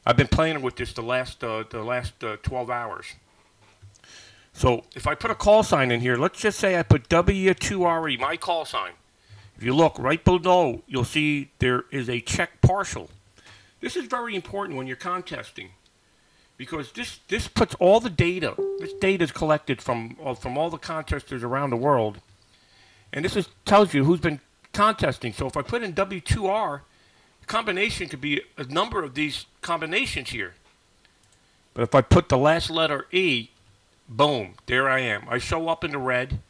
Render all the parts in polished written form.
I've been playing with this the last 12 hours. So if I put a call sign in here, let's just say I put W2RE, my call sign. If you look right below, you'll see there is a check partial. This is very important when you're contesting because this puts all the data. This data is collected from all the contesters around the world, and this tells you who's been contesting. So if I put in W2R, the combination could be a number of these combinations here. But if I put the last letter E, boom, there I am. I show up in the red.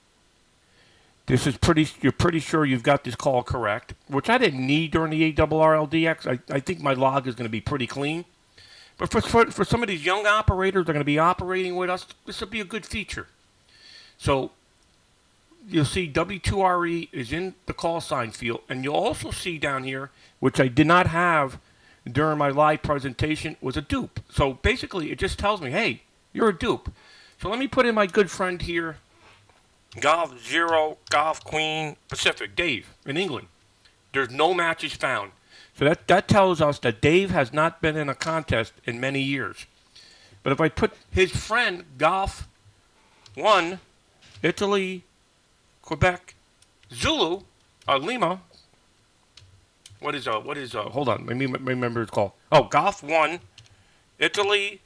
You're pretty sure you've got this call correct, which I didn't need during the ARRLDX. I think my log is going to be pretty clean. But for some of these young operators that are going to be operating with us, this will be a good feature. So you'll see W2RE is in the call sign field, and you'll also see down here, which I did not have during my live presentation, was a dupe. So basically, it just tells me, hey, you're a dupe. So let me put in my good friend here, Golf Zero, Golf Queen, Pacific, Dave, in England. There's no matches found. So that tells us that Dave has not been in a contest in many years. But if I put his friend, Golf 1, Italy, Quebec, Zulu, Lima, hold on, let me remember his call. Oh, Golf 1, Italy,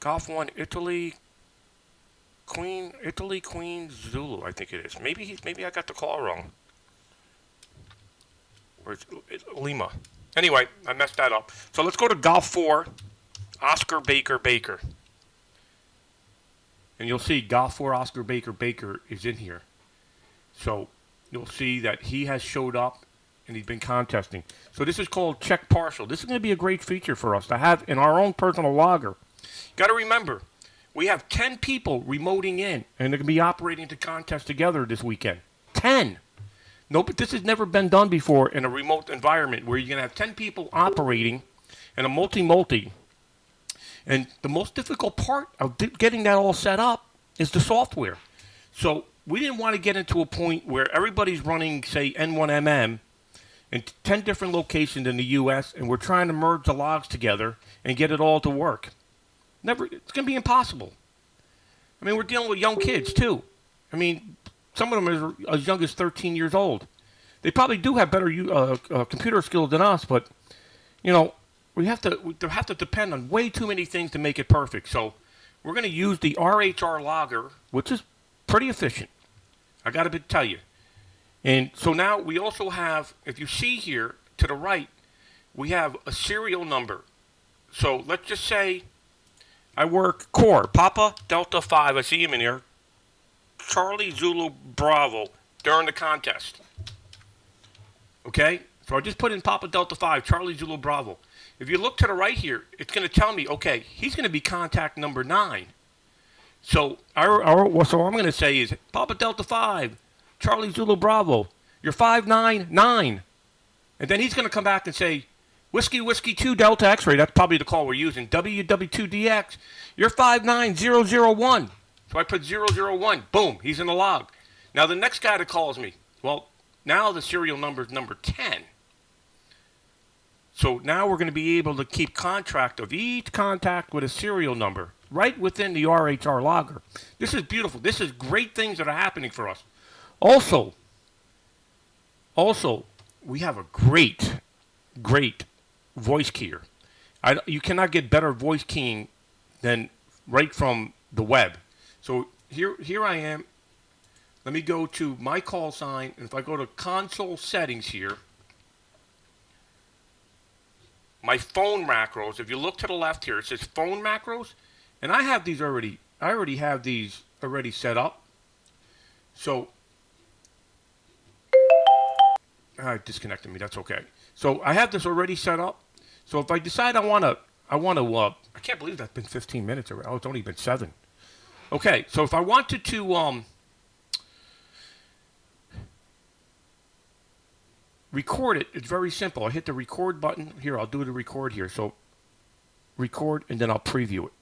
Golf 1, Italy, Queen, Zulu, I think it is. Maybe I got the call wrong. Or it's Lima. Anyway, I messed that up. So let's go to Golf 4, Oscar Baker. And you'll see Golf 4, Oscar Baker is in here. So you'll see that he has showed up and he's been contesting. So this is called check partial. This is going to be a great feature for us to have in our own personal logger. Got to remember, we have 10 people remoting in, and they're going to be operating the contest together this weekend. 10. No, but this has never been done before in a remote environment where you're going to have 10 people operating in a multi-multi. And the most difficult part of getting that all set up is the software. So we didn't want to get into a point where everybody's running, say, N1MM in 10 different locations in the U.S., and we're trying to merge the logs together and get it all to work. It's going to be impossible. I mean, we're dealing with young kids, too. I mean, some of them are as young as 13 years old. They probably do have better computer skills than us, but, we have to depend on way too many things to make it perfect. So we're going to use the RHR logger, which is pretty efficient. I got to tell you. And so now we also have, if you see here to the right, we have a serial number. So let's just say I work core, Papa Delta 5, I see him in here, Charlie Zulu Bravo during the contest. Okay? So I just put in Papa Delta 5, Charlie Zulu Bravo. If you look to the right here, it's going to tell me, okay, he's going to be contact number 9. So what I'm going to say is, Papa Delta 5, Charlie Zulu Bravo, you're 599. And then he's going to come back and say, Whiskey 2 Delta X-ray, that's probably the call we're using, W2DX, you're 59001. So I put 001, boom, he's in the log. Now the next guy that calls me, well, now the serial number is number 10. So now we're going to be able to keep contract of each contact with a serial number right within the RHR logger. This is beautiful. This is great things that are happening for us. Also, we have a great voice keyer. You cannot get better voice keying than right from the web. So here I am. Let me go to my call sign, and if I go to console settings here, my phone macros, if you look to the left here, it says phone macros, and I have these already. I already have these already set up. So, it disconnected me. That's okay. So I have this already set up. So if I decide I want to, I can't believe that's been 15 minutes already. Oh, it's only been 7. Okay, so if I wanted to record it, it's very simple. I hit the record button. Here, I'll do the record here. So record, and then I'll preview it.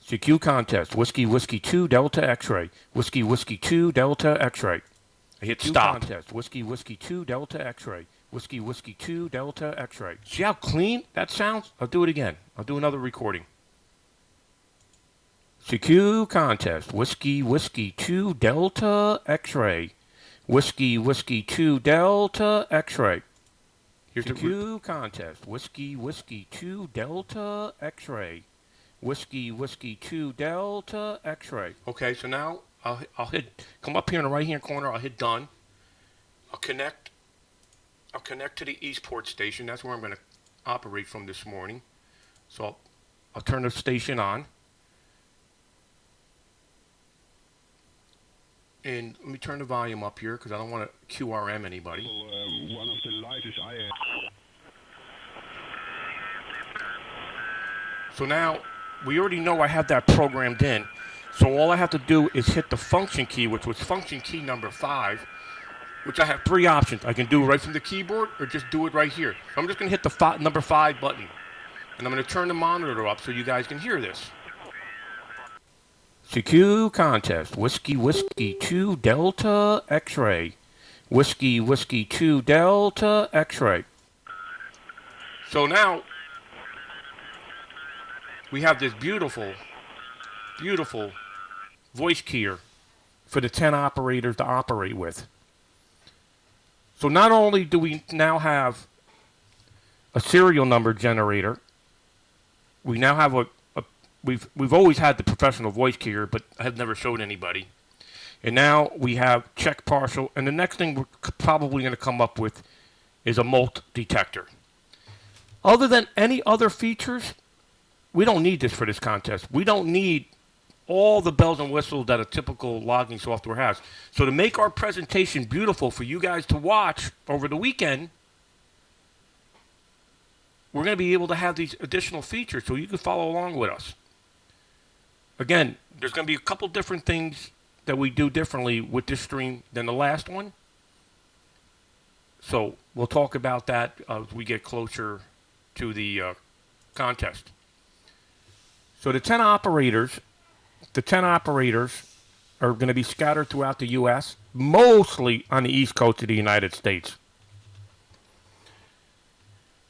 CQ contest, Whiskey 2 Delta X-ray, Whiskey 2 Delta X-ray. I hit stop. Contest, Whiskey 2 Delta X-ray, Whiskey, Whiskey 2, Delta, X-Ray. See how clean that sounds? I'll do it again. I'll do another recording. CQ contest. Whiskey, Whiskey 2, Delta, X-Ray. Whiskey, Whiskey 2, Delta, X-Ray. Here's the CQ contest. Whiskey, Whiskey 2, Delta, X-Ray. Whiskey, Whiskey 2, Delta, X-Ray. Okay, so now I'll hit, come up here in the right-hand corner, I'll hit done. I'll connect to the Eastport station. That's where I'm going to operate from this morning. So I'll turn the station on. And let me turn the volume up here because I don't want to QRM anybody. One of the lightest I am. So now we already know I have that programmed in. So all I have to do is hit the function key, which was function key number 5, which I have 3 options. I can do it right from the keyboard or just do it right here. So I'm just going to hit the number 5 button. And I'm going to turn the monitor up so you guys can hear this. CQ contest. Whiskey, Whiskey 2, Delta, X-Ray. Whiskey, Whiskey 2, Delta, X-Ray. So now we have this beautiful, beautiful voice keyer for the 10 operators to operate with. So not only do we now have a serial number generator, we now have we've always had the professional voice keyer, but I have never showed anybody. And now we have check partial, and the next thing we're probably going to come up with is a mult detector. Other than any other features, we don't need this for this contest. We don't need all the bells and whistles that a typical logging software has. So to make our presentation beautiful for you guys to watch over the weekend, we're going to be able to have these additional features so you can follow along with us. Again, there's going to be a couple different things that we do differently with this stream than the last one. So we'll talk about that as we get closer to the contest. So the 10 operators are going to be scattered throughout the U.S., mostly on the East Coast of the United States.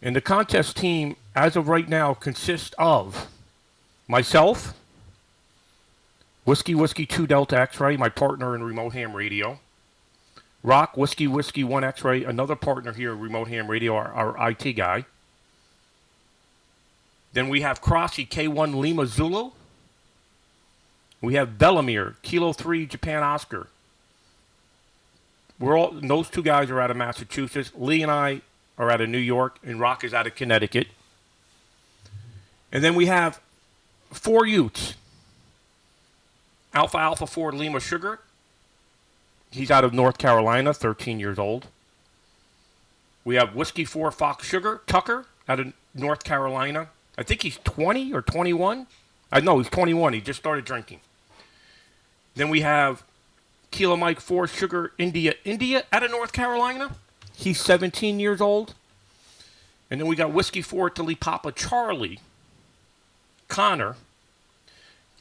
And the contest team, as of right now, consists of myself, Whiskey Whiskey 2 Delta X-Ray, my partner in Remote Ham Radio. Rock Whiskey Whiskey 1 X-Ray, another partner here at Remote Ham Radio, our IT guy. Then we have Crossy K1 Lima Zulu. We have Bellamere Kilo 3 Japan Oscar. Those 2 guys are out of Massachusetts. Lee and I are out of New York, and Rock is out of Connecticut. And then we have 4 Utes. Alpha Alpha 4 Lima Sugar. He's out of North Carolina, 13 years old. We have Whiskey 4 Fox Sugar, Tucker, out of North Carolina. I think he's 20 or 21. No, he's 21. He just started drinking. Then we have Kilo Mike 4 Sugar, India, out of North Carolina. He's 17 years old. And then we got Whiskey 4 Tilly Papa Charlie, Connor.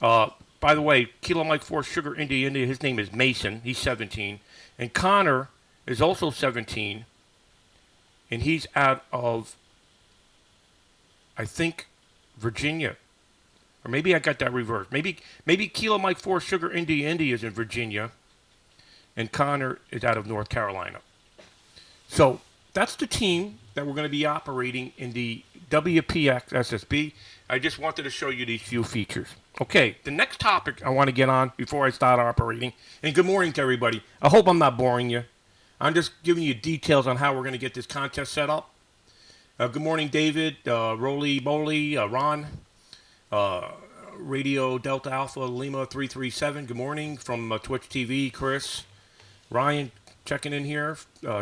By the way, Kilo Mike 4 Sugar, India, his name is Mason. He's 17. And Connor is also 17. And he's out of, I think, Virginia. Or maybe I got that reversed. Maybe Kilo Mike 4 Sugar, India is in Virginia. And Connor is out of North Carolina. So that's the team that we're going to be operating in the WPX SSB. I just wanted to show you these few features. Okay, the next topic I want to get on before I start operating, and good morning to everybody. I hope I'm not boring you. I'm just giving you details on how we're going to get this contest set up. Good morning, David, Roly Moly, Ron, Radio Delta Alpha Lima 337. Good morning from Twitch TV, Chris, Ryan checking in here,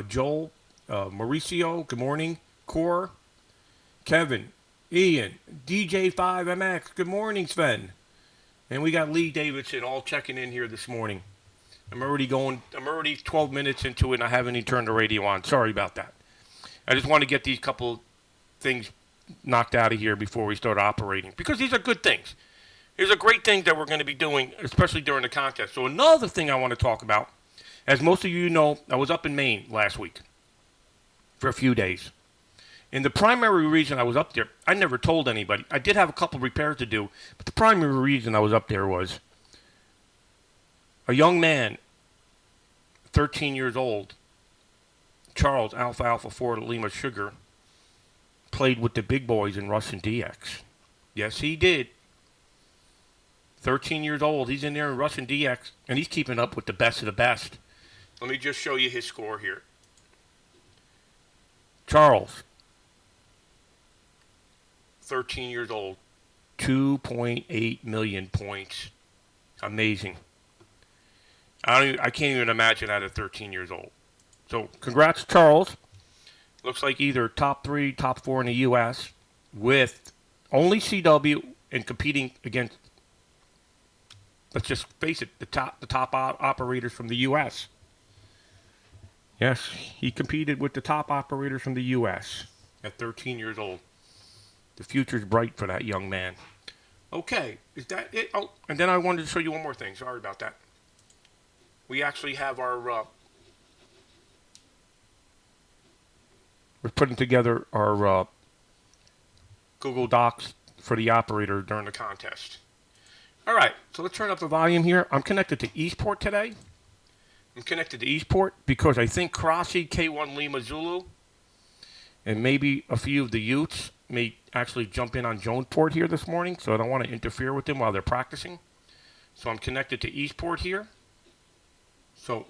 Joel, Mauricio, good morning, Core, Kevin, Ian, DJ5MX, good morning, Sven. And we got Lee Davidson all checking in here this morning. I'm already 12 minutes into it and I haven't even turned the radio on. Sorry about that. I just want to get these couple things knocked out of here before we start operating. Because these are good things. These are great things that we're going to be doing, especially during the contest. So another thing I want to talk about, as most of you know, I was up in Maine last week. for a few days. And the primary reason I was up there, I never told anybody. I did have a couple repairs to do, but the primary reason I was up there was a young man, 13 years old, Charles Alpha Alpha 4 Lima Sugar, played with the big boys in Russian DX. Yes, he did. 13 years old. He's in there in Russian DX, and he's keeping up with the best of the best. Let me just show you his score here. Charles, 13 years old, 2.8 million points. Amazing. I can't even imagine that at 13 years old. So, congrats, Charles. Looks like either top 3, top 4 in the U.S. with only CW and competing against, let's just face it, the top operators from the U.S. Yes, he competed with the top operators from the U.S. at 13 years old. The future's bright for that young man. Okay, is that it? Oh, and then I wanted to show you one more thing. Sorry about that. We actually have our, we're putting together our Google Docs for the operator during the contest. All right, so let's turn up the volume here. I'm connected to Eastport today. I'm connected to Eastport because I think Crossy, K1 Lima Zulu, and maybe a few of the Utes may actually jump in on Jonesport here this morning, so I don't want to interfere with them while they're practicing. So I'm connected to Eastport here. So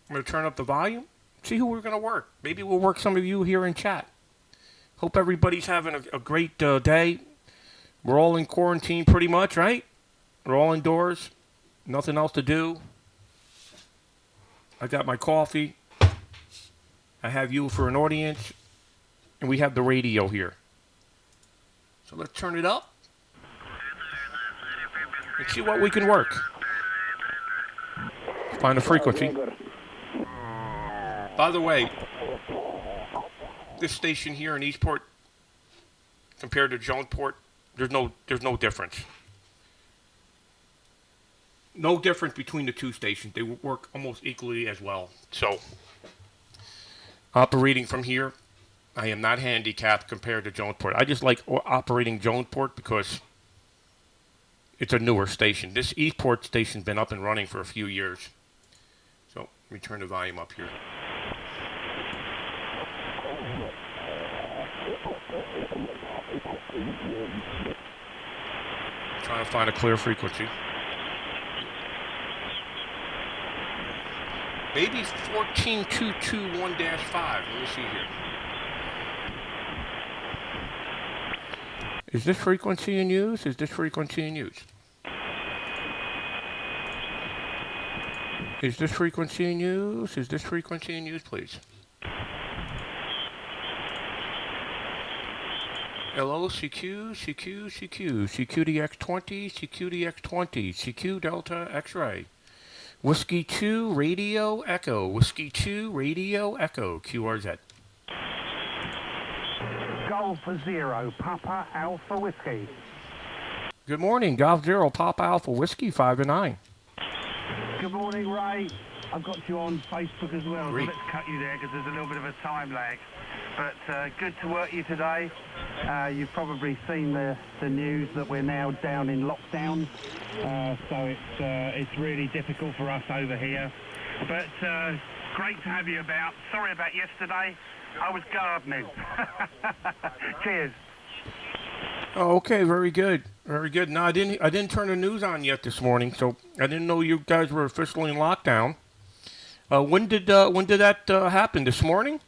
I'm going to turn up the volume, see who we're going to work. Maybe we'll work some of you here in chat. Hope everybody's having a great day. We're all in quarantine pretty much, right? We're all indoors. Nothing else to do. I got my coffee. I have you for an audience. And we have the radio here. So let's turn it up. And see what we can work. Find a frequency. By the way, this station here in Eastport compared to Jonesport, there's no difference. No difference between the two stations. They work almost equally as well. So, operating from here, I am not handicapped compared to Jonesport. I just like operating Jonesport because it's a newer station. This Eastport station's been up and running for a few years. So, let me turn the volume up here. Trying to find a clear frequency. Maybe 14221-5. Let me see here. Is this frequency in use? Is this frequency in use? Is this frequency in use? Is this frequency in use, please? Hello, CQ, CQ, CQ, CQDX20, CQDX20, CQ Delta X-Ray. Whiskey 2, Radio Echo. Whiskey 2, Radio Echo. QRZ. Golf 0, Papa Alpha Whiskey. Good morning, Golf 0, Papa Alpha Whiskey 5 and 9. Good morning, Ray. I've got you on Facebook as well, Great. so let's cut you there because there's a little bit of a time lag. But good to work you today. You've probably seen the news that we're now down in lockdown, so it's really difficult for us over here. But great to have you about. Sorry about yesterday. I was gardening. Cheers. Oh, okay, very good, very good. No, I didn't turn the news on yet this morning, so I didn't know you guys were officially in lockdown. When did that happen? This morning?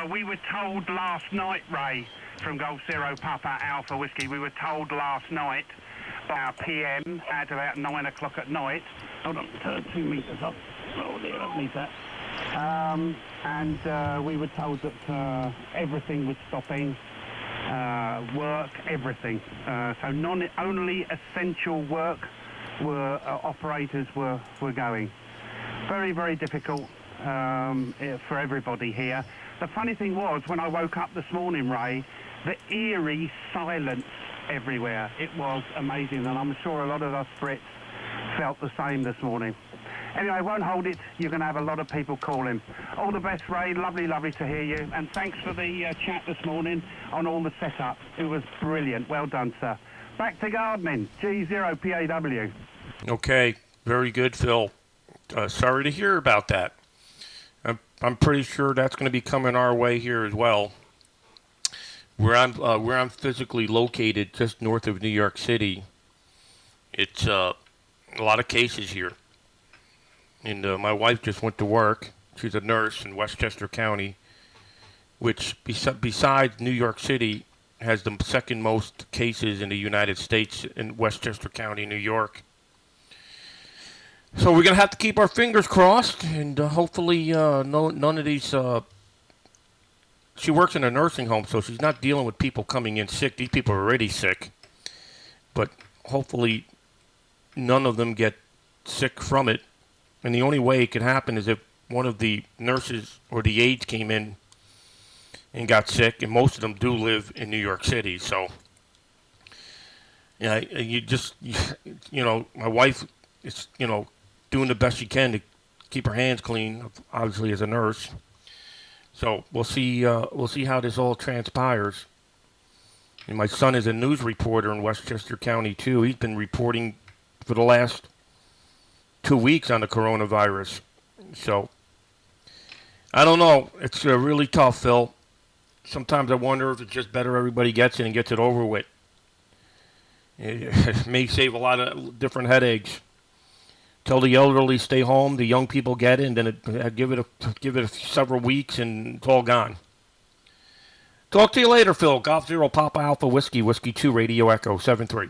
We were told last night, Ray, from Golf 0 Papa Alpha Whiskey, we were told last night, about PM, at about 9 o'clock at night. Hold on, turn 2 meters up. Oh dear, I need that. And we were told that everything was stopping, work, everything. So only essential work operators were going. Very, very difficult for everybody here. The funny thing was, when I woke up this morning, Ray, the eerie silence everywhere. It was amazing, and I'm sure a lot of us Brits felt the same this morning. Anyway, I won't hold it. You're going to have a lot of people calling. All the best, Ray. Lovely, lovely to hear you. And thanks for the chat this morning on all the setup. It was brilliant. Well done, sir. Back to gardening. G0PAW. Okay, very good, Phil. Sorry to hear about that. I'm pretty sure that's going to be coming our way here as well. Where I'm physically located, just north of New York City, it's a lot of cases here. And my wife just went to work. She's a nurse in Westchester County, which besides New York City has the second most cases in the United States in Westchester County, New York. So we're going to have to keep our fingers crossed, and hopefully none of these... she works in a nursing home, so she's not dealing with people coming in sick. These people are already sick. But hopefully none of them get sick from it. And the only way it could happen is if one of the nurses or the aides came in and got sick, and most of them do live in New York City. So, yeah, my wife is, doing the best she can to keep her hands clean, obviously as a nurse. So we'll see how this all transpires. And my son is a news reporter in Westchester County too. He's been reporting for the last 2 weeks on the coronavirus. So I don't know. It's really tough, Phil. Sometimes I wonder if it's just better everybody gets it and gets it over with. It may save a lot of different headaches. Tell the elderly stay home, the young people get it, and then give it several weeks, and it's all gone. Talk to you later, Phil. Golf 0 Papa Alpha Whiskey 2 Radio Echo 73.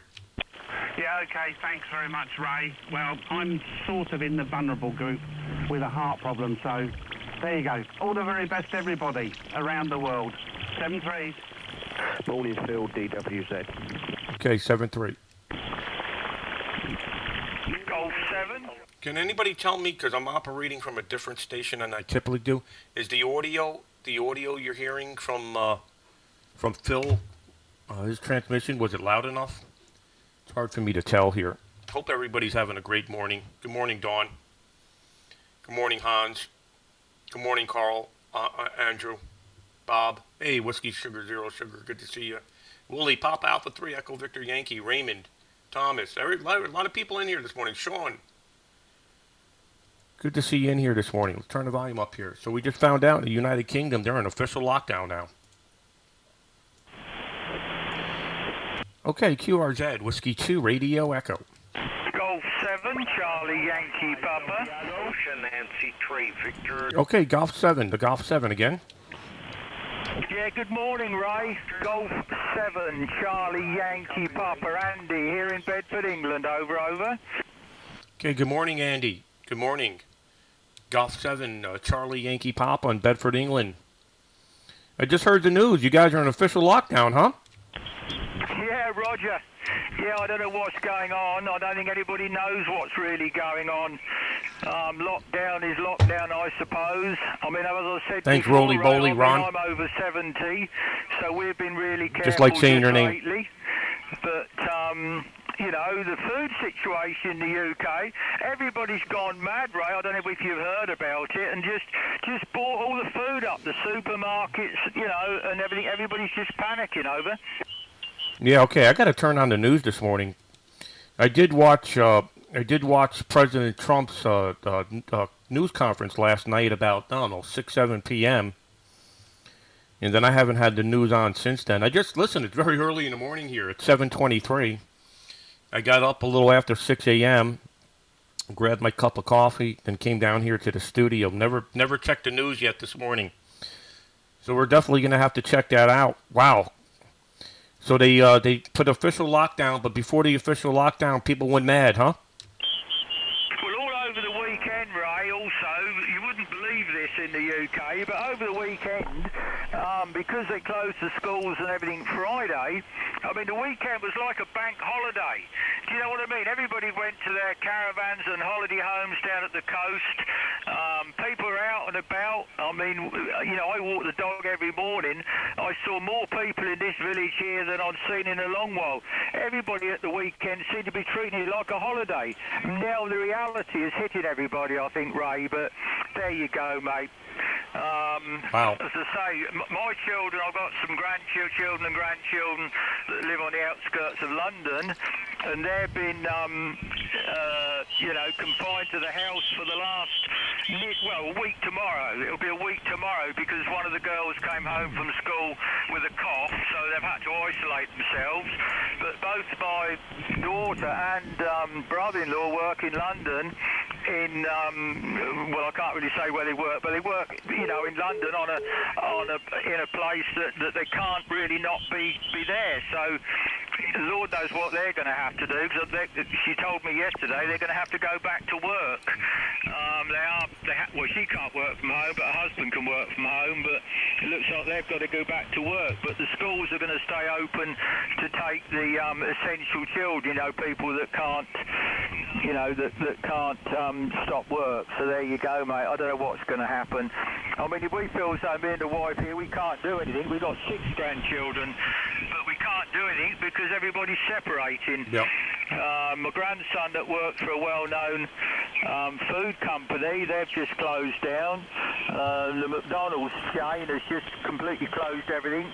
Yeah, okay, thanks very much, Ray. Well, I'm sort of in the vulnerable group with a heart problem, so there you go. All the very best, everybody, around the world. 7-3. Morning, Phil, DWZ. Okay, 7-3. Golf 7. Can anybody tell me, because I'm operating from a different station than I typically do, is the audio you're hearing from Phil, his transmission, was it loud enough? It's hard for me to tell here. Hope everybody's having a great morning. Good morning, Dawn. Good morning, Hans. Good morning, Carl, Andrew, Bob. Hey, Whiskey Sugar 0 Sugar, good to see you. Wooly, Papa Alpha 3, Echo Victor Yankee, Raymond, Thomas. A lot of people in here this morning. Sean. Good to see you in here this morning. Let's turn the volume up here. So we just found out in the United Kingdom they're in official lockdown now. Okay, QRZ, Whiskey 2, Radio Echo. Golf 7, Charlie Yankee Papa. Ocean Nancy 3, Victor. Okay, Golf 7, the Golf 7 again. Yeah, good morning, Ray. Golf 7, Charlie Yankee Papa. Andy here in Bedford, England. Over. Okay, good morning, Andy. Good morning. Golf 7, Charlie Yankee Papa in Bedford, England. I just heard the news. You guys are in official lockdown, huh? Yeah, Roger. Yeah, I don't know what's going on. I don't think anybody knows what's really going on. Lockdown is lockdown, I suppose. I mean, as I said Thanks, before, Roly Boly, Ron. I'm over 70, so we've been really careful just like saying your name. lately. But, the food situation in the UK, everybody's gone mad, Ray. I don't know if you've heard about it, and just bought all the food up, the supermarkets, and everything. Everybody's just panicking over. Yeah, okay. I got to turn on the news this morning. I did watch President Trump's news conference last night about 6, 7 p.m. And then I haven't had the news on since then. I just listened. It's very early in the morning here. It's 7:23. I got up a little after 6 a.m., grabbed my cup of coffee, then came down here to the studio. Never checked the news yet this morning. So we're definitely going to have to check that out. Wow. So they put official lockdown, but before the official lockdown, people went mad, huh? Well, all over the weekend, Ray, also, you wouldn't believe this in the UK, but over the weekend, because they closed the schools and everything Friday, I mean, the weekend was like a bank holiday. Do you know what I mean? Everybody went to their caravans and holiday homes down at the coast, People are out and about. I mean, I walk the dog every morning. I saw more people in this village here than I've seen in a long while. Everybody at the weekend seemed to be treating it like a holiday. Now the reality is hitting everybody, I think, Ray, but there you go, mate. Wow. As I say, my children, I've got some grandchildren and grandchildren that live on the outskirts of London, and they've been, confined to the house for the last, a week tomorrow. It'll be a week tomorrow because one of the girls came home from school with a cough, so they've had to isolate themselves. But both my daughter and brother-in-law work in London in, I can't really say where they work, but they work, in London in a place that they can't really not be there. So Lord knows what they're going to have to do, because she told me yesterday they're going to have to go back to work. She can't work from home, but her husband can work from home, but it looks like they've got to go back to work. But the schools are going to stay open to take the essential children, people that can't, that can't stop work. So there you go, mate. I don't know what's going to happen. I mean, if we feel as though me and the wife here, we can't do anything. We've got 6 grandchildren, but we can't do anything because everybody's separating. Yep. My grandson that works for a well-known food company, they've just closed down. The McDonald's chain has just completely closed everything,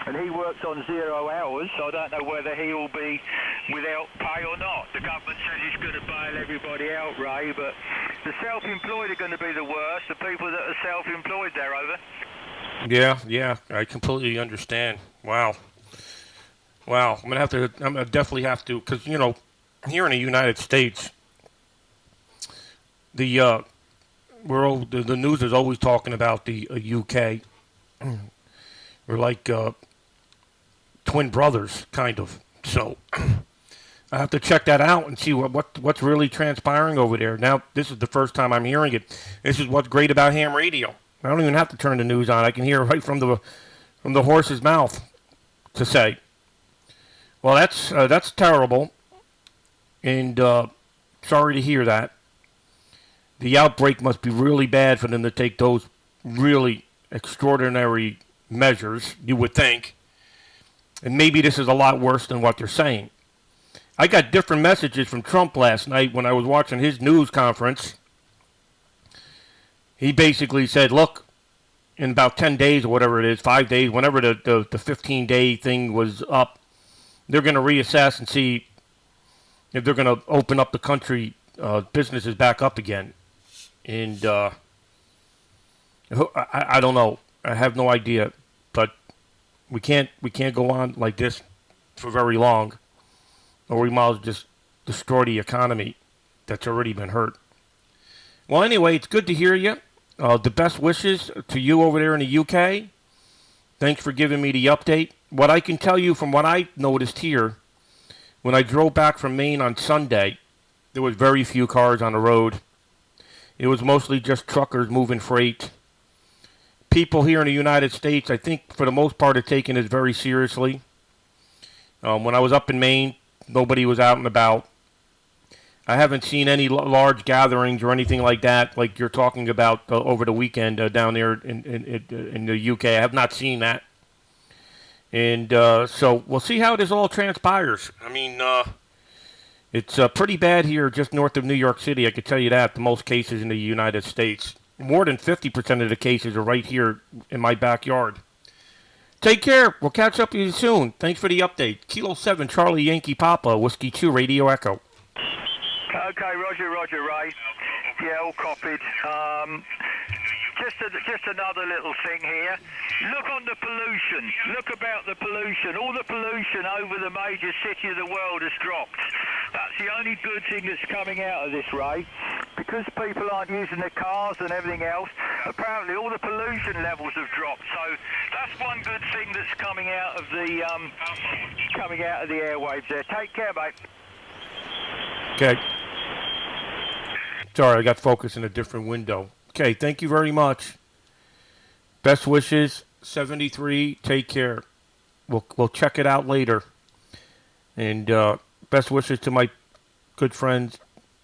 and he works on 0 hours, so I don't know whether he will be without pay or not. The government says he's going to bail everybody out, Ray, but the self-employed are going to be the worst, the people that are self-employed there, over. Yeah, I completely understand. Wow. I'm gonna definitely have to, because here in the United States, the news is always talking about the UK. We're like twin brothers, kind of. So I have to check that out and see what's really transpiring over there. Now, this is the first time I'm hearing it. This is what's great about ham radio. I don't even have to turn the news on. I can hear right from the horse's mouth to say. Well, that's terrible, and sorry to hear that. The outbreak must be really bad for them to take those really extraordinary measures, you would think. And maybe this is a lot worse than what they're saying. I got different messages from Trump last night when I was watching his news conference. He basically said, look, in about 10 days or whatever it is, 5 days, whenever the 15-day thing was up, they're going to reassess and see if they're going to open up the country, businesses back up again. And I don't know. I have no idea. But we can't go on like this for very long, or we might as well just destroy the economy that's already been hurt. Well, anyway, it's good to hear you. The best wishes to you over there in the UK. Thanks for giving me the update. What I can tell you from what I noticed here, when I drove back from Maine on Sunday, there was very few cars on the road. It was mostly just truckers moving freight. People here in the United States, I think for the most part, are taking this very seriously. When I was up in Maine, nobody was out and about. I haven't seen any large gatherings or anything like that, like you're talking about over the weekend down there in the UK. I have not seen that. And so we'll see how this all transpires. I mean, it's pretty bad here just north of New York City. I can tell you that, the most cases in the United States. More than 50% of the cases are right here in my backyard. Take care. We'll catch up with you soon. Thanks for the update. Kilo 7, Charlie Yankee Papa, Whiskey 2, Radio Echo. Okay, Roger, Ray. Yeah, all copied. Just another little thing here. Look on the pollution. Look about the pollution. All the pollution over the major city of the world has dropped. That's the only good thing that's coming out of this, Ray. Because people aren't using their cars and everything else, apparently all the pollution levels have dropped. So that's one good thing that's coming out of the airwaves there. Take care, mate. Okay. Sorry, I got focused in a different window. Okay, thank you very much. Best wishes, 73. Take care. We'll check it out later. And best wishes to my good friends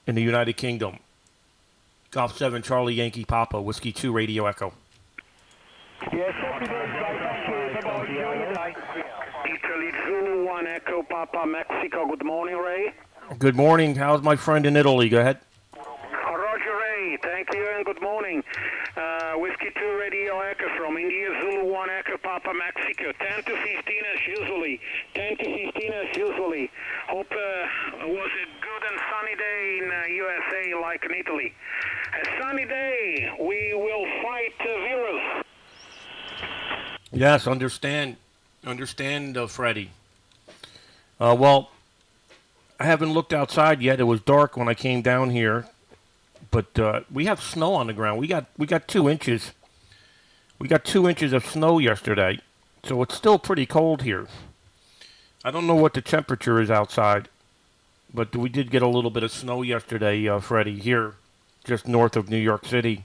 in the United Kingdom. Golf 7, Charlie Yankee Papa, Whiskey 2, Radio Echo. Yes, happy birthday, thank you. Bye-bye, enjoy the day. Italy Zulu 1 Echo Papa Mexico. Good morning, Ray. Good morning. How's my friend in Italy? Go ahead. Roger Ray, thank you and good morning. Whiskey 2 Radio Echo from India Zulu 1 Echo Papa Mexico. 10 to 15 as usually. 10 to 15 as usually. Hope it was a good and sunny day in USA like in Italy. A sunny day, we will fight virus. Yes, understand, Freddie. Well, I haven't looked outside yet. It was dark when I came down here, but we have snow on the ground. We got 2 inches. We got 2 inches of snow yesterday, so it's still pretty cold here. I don't know what the temperature is outside, but we did get a little bit of snow yesterday, Freddie, here, just north of New York City.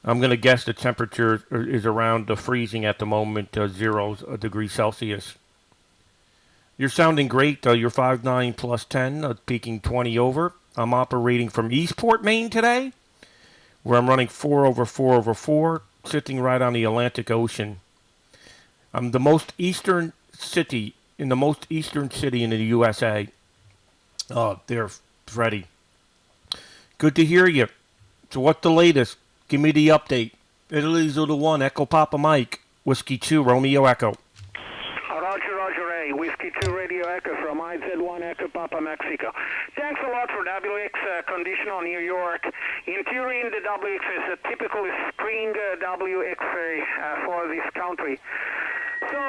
I'm going to guess the temperature is around freezing at the moment, 0 degrees Celsius. You're sounding great. You're 5'9 plus 10, peaking 20 over. I'm operating from Eastport, Maine today, where I'm running 4 over 4 over 4, sitting right on the Atlantic Ocean. I'm the most eastern city in the USA. There, Freddie. Good to hear you. So what's the latest? Give me the update. Italy Zulu 1, Echo Papa Mike, Whiskey 2, Romeo Echo. Roger Ray, Whiskey 2 Radio Echo from IZ1 Echo Papa Mexico. Thanks a lot for WX condition on New York. In theory, the WX is a typical spring WX for this country. So,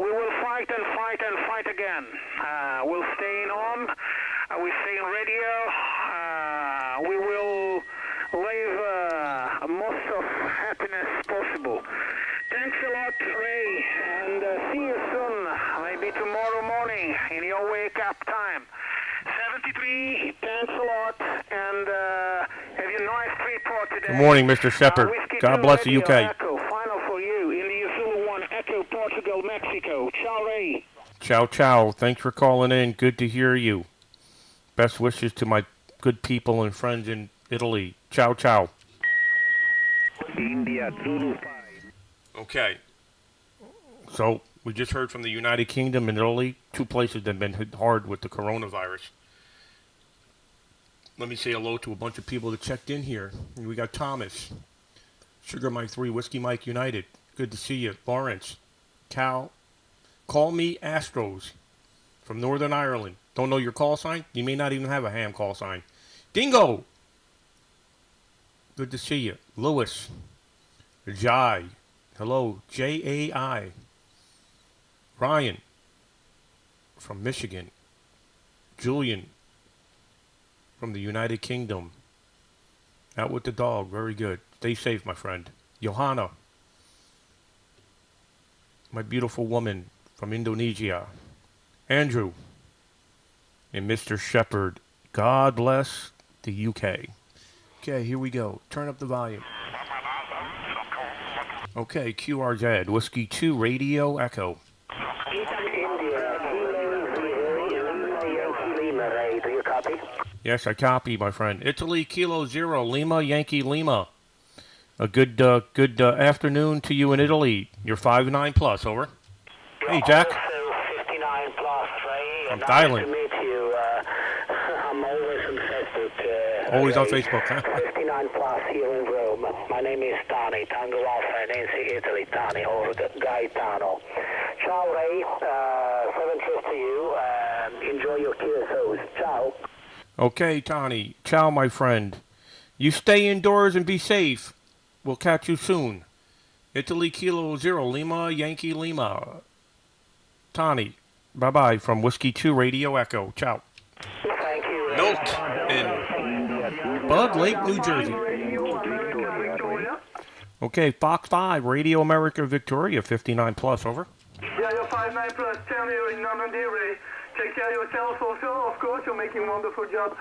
we will fight and fight and fight again. We'll stay on. We stay in radio. We will live most of happiness possible. Thanks a lot, Ray, and see you soon, maybe tomorrow morning in your wake-up time. 73, thanks a lot, and have a nice trip for today. Good morning, Mr. Shepard. God bless the UK. Echo, final for you, in the Zulu 1 Echo, Portugal, Mexico. Ciao, Ray. Ciao, ciao. Thanks for calling in. Good to hear you. Best wishes to my good people and friends in Italy. Ciao, ciao. India, Zulu 5. Okay. So, we just heard from the United Kingdom and Italy, 2 places that have been hit hard with the coronavirus. Let me say hello to a bunch of people that checked in here. We got Thomas, Sugar Mike 3, Whiskey Mike United. Good to see you. Lawrence, Cal, Call Me Astros from Northern Ireland. Don't know your call sign? You may not even have a ham call sign. Dingo! Good to see you. Lewis, Jai. Hello, Jai. Ryan from Michigan. Julian from the United Kingdom. Out with the dog. Very good. Stay safe, my friend. Johanna, my beautiful woman from Indonesia. Andrew and Mr. Shepard. God bless the UK. Okay, here we go. Turn up the volume. Okay, QRZ, Whiskey 2, Radio Echo. Do you copy? Yes, I copy, my friend. Italy, Kilo 0, Lima, Yankee, Lima. A good afternoon to you in Italy. You're 5'9 plus, over. Hey, Jack. Also 59 plus, Ray. From Nice Thailand. to meet you. I'm always on Facebook. Always on Ray. Facebook, huh? 59 plus here in Rome. My name is Tani, Tango Alpha, Nancy, Italy, Tani, or Gaetano. Ciao, Ray. 7 trips to you. Enjoy your QSOs. Ciao. Okay, Tani. Ciao, my friend. You stay indoors and be safe. We'll catch you soon. Italy, Kilo 0, Lima, Yankee, Lima. Tani, bye-bye from Whiskey 2, Radio Echo. Ciao. Thank you. Milt in Bud Lake, New Jersey. Okay, Fox 5, Radio America, Victoria, 59 plus, over. Yeah, you're 5'9 plus 10 here in Normandy, Ray. Take care of yourself also, of course, you're making a wonderful job.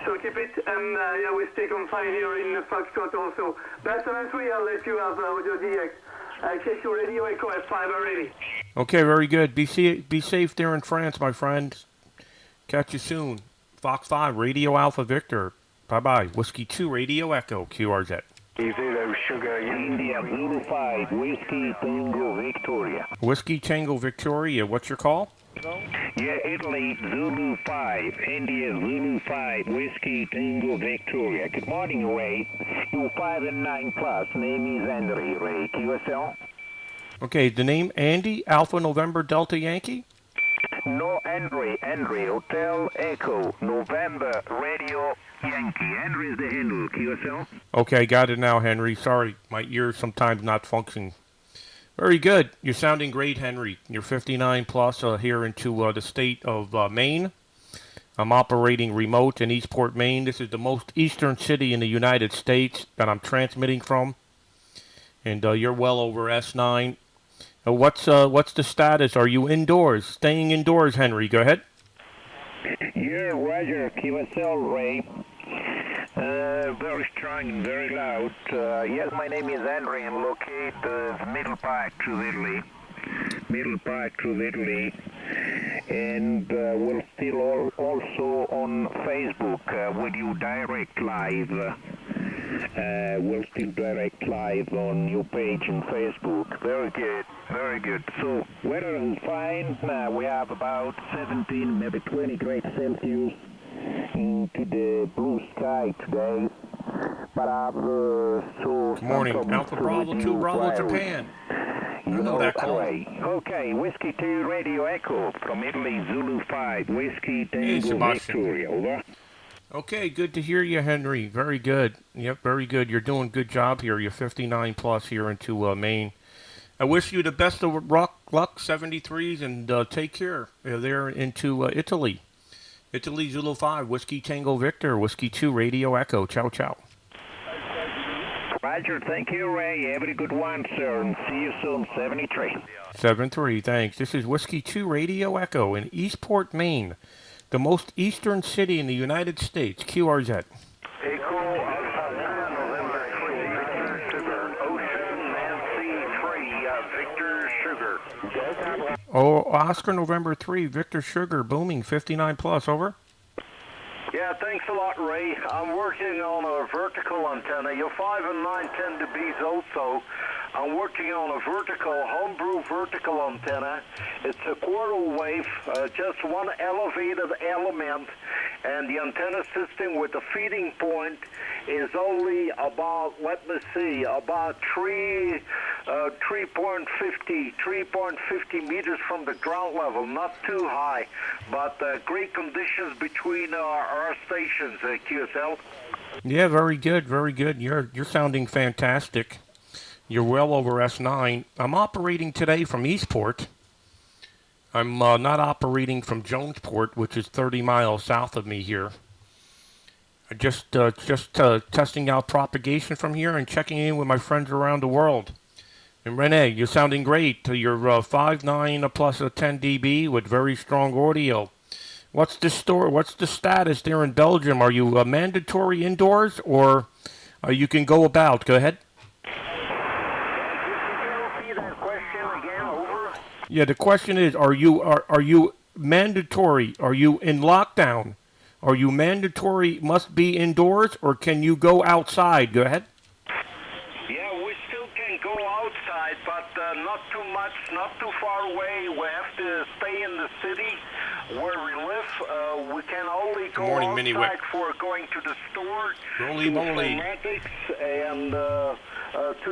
So keep it, and yeah, we stay confined here in Foxtrot also. Best of 3, I'll let you have audio DX. In case your radio echo at 5 already. Okay, very good. Be safe there in France, my friend. Catch you soon. Fox 5, Radio Alpha Victor, Bye-bye. Whiskey 2 Radio Echo, QRZ. Zero Sugar India Zulu 5 Whiskey Tango Victoria. Whiskey Tango Victoria, what's your call? Yeah, Italy Zulu 5 India Zulu 5 Whiskey Tango Victoria. Good morning, Ray. You 5 and 9 plus. Name is Henry, Ray. QSL? Okay, the name Andy, Alpha November Delta Yankee? No, Henry, Hotel Echo, November, Radio Yankee. Henry is the handle, QSL. Okay, got it now, Henry. Sorry, my ears sometimes not functioning. Very good. You're sounding great, Henry. You're 59 plus here into the state of Maine. I'm operating remote in Eastport, Maine. This is the most eastern city in the United States that I'm transmitting from. And you're well over S9. What's the status? Are you indoors? Staying indoors, Henry. Go ahead. Yeah, Roger, QSL, Ray. Very strong and very loud. Yes, my name is Henry. I'm located Middle Park to Italy. And we're still also on Facebook with you direct live. We'll still direct live on your page on Facebook. Very good. So, weather is fine. We have about 17, maybe 20 degrees Celsius into the blue sky today. But Good morning, Alpha Bravo 2 Bravo Japan. You know that call. Okay, Whiskey 2 Radio Echo from Italy, Zulu 5, Whiskey Tango Victoria, over. Okay, good to hear you, Henry. Very good. Yep, very good. You're doing a good job here. You're 59 plus here into Maine. I wish you the best of luck, 73s, and take care. There into Italy. Italy, Zulu 5, Whiskey Tango Victor, Whiskey 2 Radio Echo. Ciao, ciao. Roger, thank you, Ray. Have a good one, sir, and see you soon, 73. 73, thanks. This is Whiskey 2 Radio Echo in Eastport, Maine, the most eastern city in the United States, QRZ. Echo, November 3, Victor Sugar, Ocean Nancy 3, Victor Sugar. Oh, Oscar November 3, Victor Sugar, booming, 59 plus, over. Yeah, thanks a lot, Ray. I'm working on a vertical antenna. Your 5 and 9 tend to be also. I'm working on a homebrew vertical antenna. It's a quarter wave, just one elevated element, and the antenna system with the feeding point is only about, about 3.50 meters from the ground level, not too high, but great conditions between our stations, QSL. Yeah, very good, very good. You're sounding fantastic. You're well over S9. I'm operating today from Eastport. I'm not operating from Jonesport, which is 30 miles south of me here. Just testing out propagation from here and checking in with my friends around the world. And Renee, you're sounding great. You're 5.9 plus a 10 dB with very strong audio. What's the status there in Belgium? Are you mandatory indoors, or you can go about? Go ahead. Yeah, the question is: Are you mandatory? Are you in lockdown? Are you mandatory? Must be indoors, or can you go outside? Go ahead. Yeah, we still can go outside, but not too much, not too far away. We have to stay in the city where we live. We can only go outside for going to the store, Roly moly, and to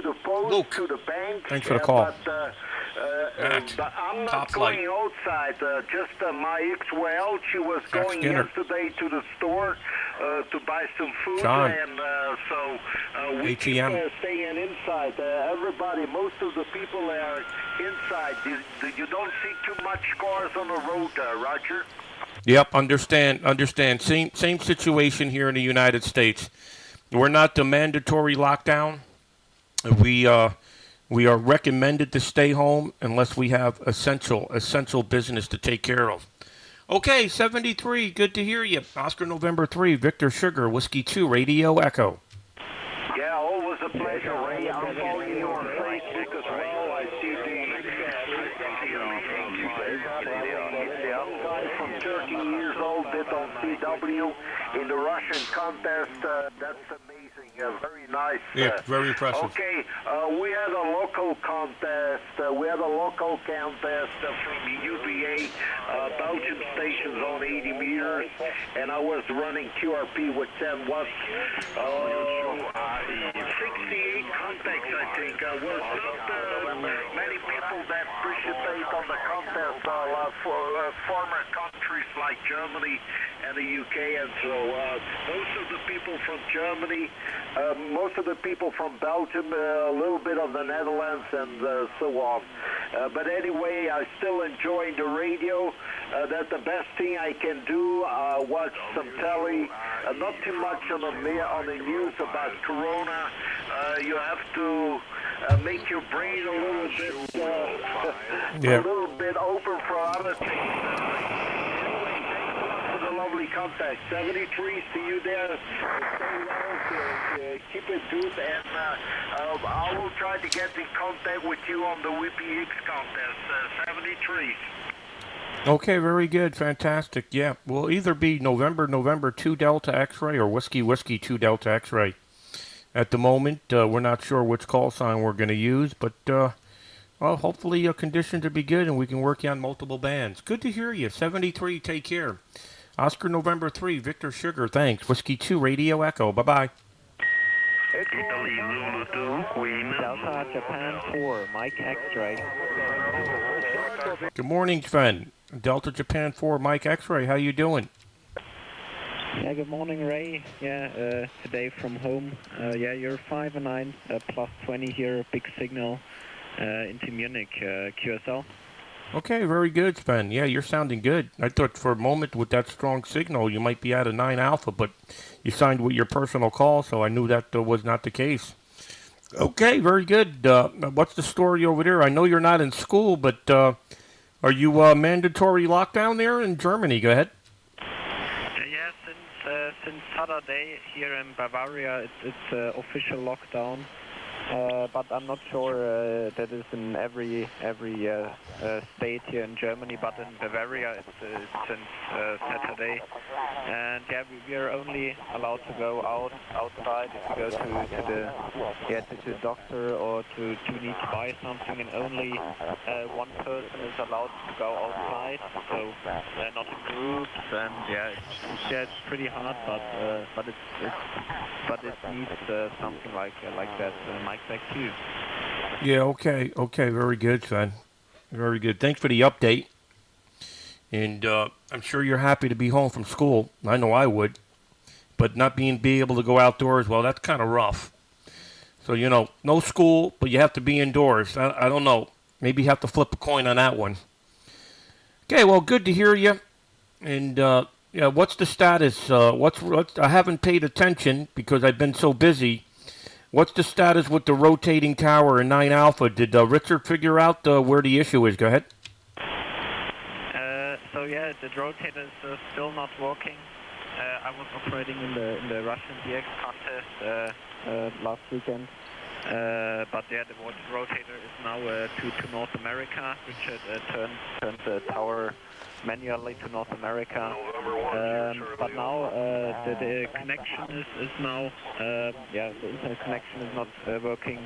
the post, Luke, to the bank. Thanks for the call. But I'm not going outside. Just my ex-well, she was going yesterday to the store to buy some food, John. And so we keep staying inside. Everybody, most of the people are inside. You don't see too much cars on the road, Roger. Yep, understand. Same situation here in the United States. We're not the mandatory lockdown. We are recommended to stay home unless we have essential business to take care of. Okay, 73, good to hear you. Oscar November 3, Victor Sugar, Whiskey 2, Radio Echo. Yeah, always a pleasure, Ray. I'm following you on Facebook as well. I see the guy from 13 years old did on CW. W in the Russian contest. That's amazing. Very nice. Yeah, very impressive. Okay, we had a local contest. We had a local contest from UBA, Belgian stations on 80 meters, and I was running QRP with 10 watts. 68 contacts, I think. Was not many people that participate on the contest for former countries like Germany and the UK, and so most of the people from Germany, most of the people from Belgium, a little bit of the Netherlands, and so on. But anyway, I still enjoying the radio. That's the best thing I can do. Watch some telly. Not too much on the news about Corona. You have to make your brain a little bit a little bit open for other things. Anyway, thanks a lot for the lovely contact. 73, see you there. Stay well, keep it good, and I will try to get in contact with you on the WPX contest. 73. Okay, very good, fantastic. Yeah, we'll either be November 2 Delta X-ray or Whiskey 2 Delta X-ray. At the moment, we're not sure which call sign we're going to use, but well, hopefully conditions will be good and we can work on multiple bands. Good to hear you. 73, take care. Oscar November 3, Victor Sugar, thanks. Whiskey 2, Radio Echo, bye-bye. Italy Zulu 2, Queen. Delta Japan 4, Mike X-ray. Good morning, Sven. Delta Japan 4, Mike X-ray, how you doing? Yeah, good morning, Ray. Yeah, today from home. Yeah, you're 5 and 9, plus 20 here, big signal into Munich, QSL. Okay, very good, Sven. Yeah, you're sounding good. I thought for a moment with that strong signal you might be at a 9 Alpha, but you signed with your personal call, so I knew that was not the case. Okay, very good. What's the story over there? I know you're not in school, but are you mandatory lockdown there in Germany? Go ahead. Since Saturday here in Bavaria, it's official lockdown. But I'm not sure that is in every state here in Germany, but in Bavaria it's since Saturday. And yeah, we are only allowed to go outside if we go to the doctor or to need to buy something, and only one person is allowed to go outside, so not in groups. And it's pretty hard, but it needs something like that. Mike, back to you. Yeah, okay, very good, son. Very good. Thanks for the update. And I'm sure you're happy to be home from school. I know I would. But not be able to go outdoors, well, that's kind of rough. So, no school, but you have to be indoors. I don't know. Maybe you have to flip a coin on that one. Okay, well, good to hear you. And, what's the status? I haven't paid attention because I've been so busy. What's the status with the rotating tower in 9 Alpha? Did Richard figure out where the issue is? Go ahead. The rotator is still not working. I was operating in the Russian DX contest last weekend. But the rotator is now to North America. Richard turned the tower manually to North America. But now the connection is now the internet connection is not working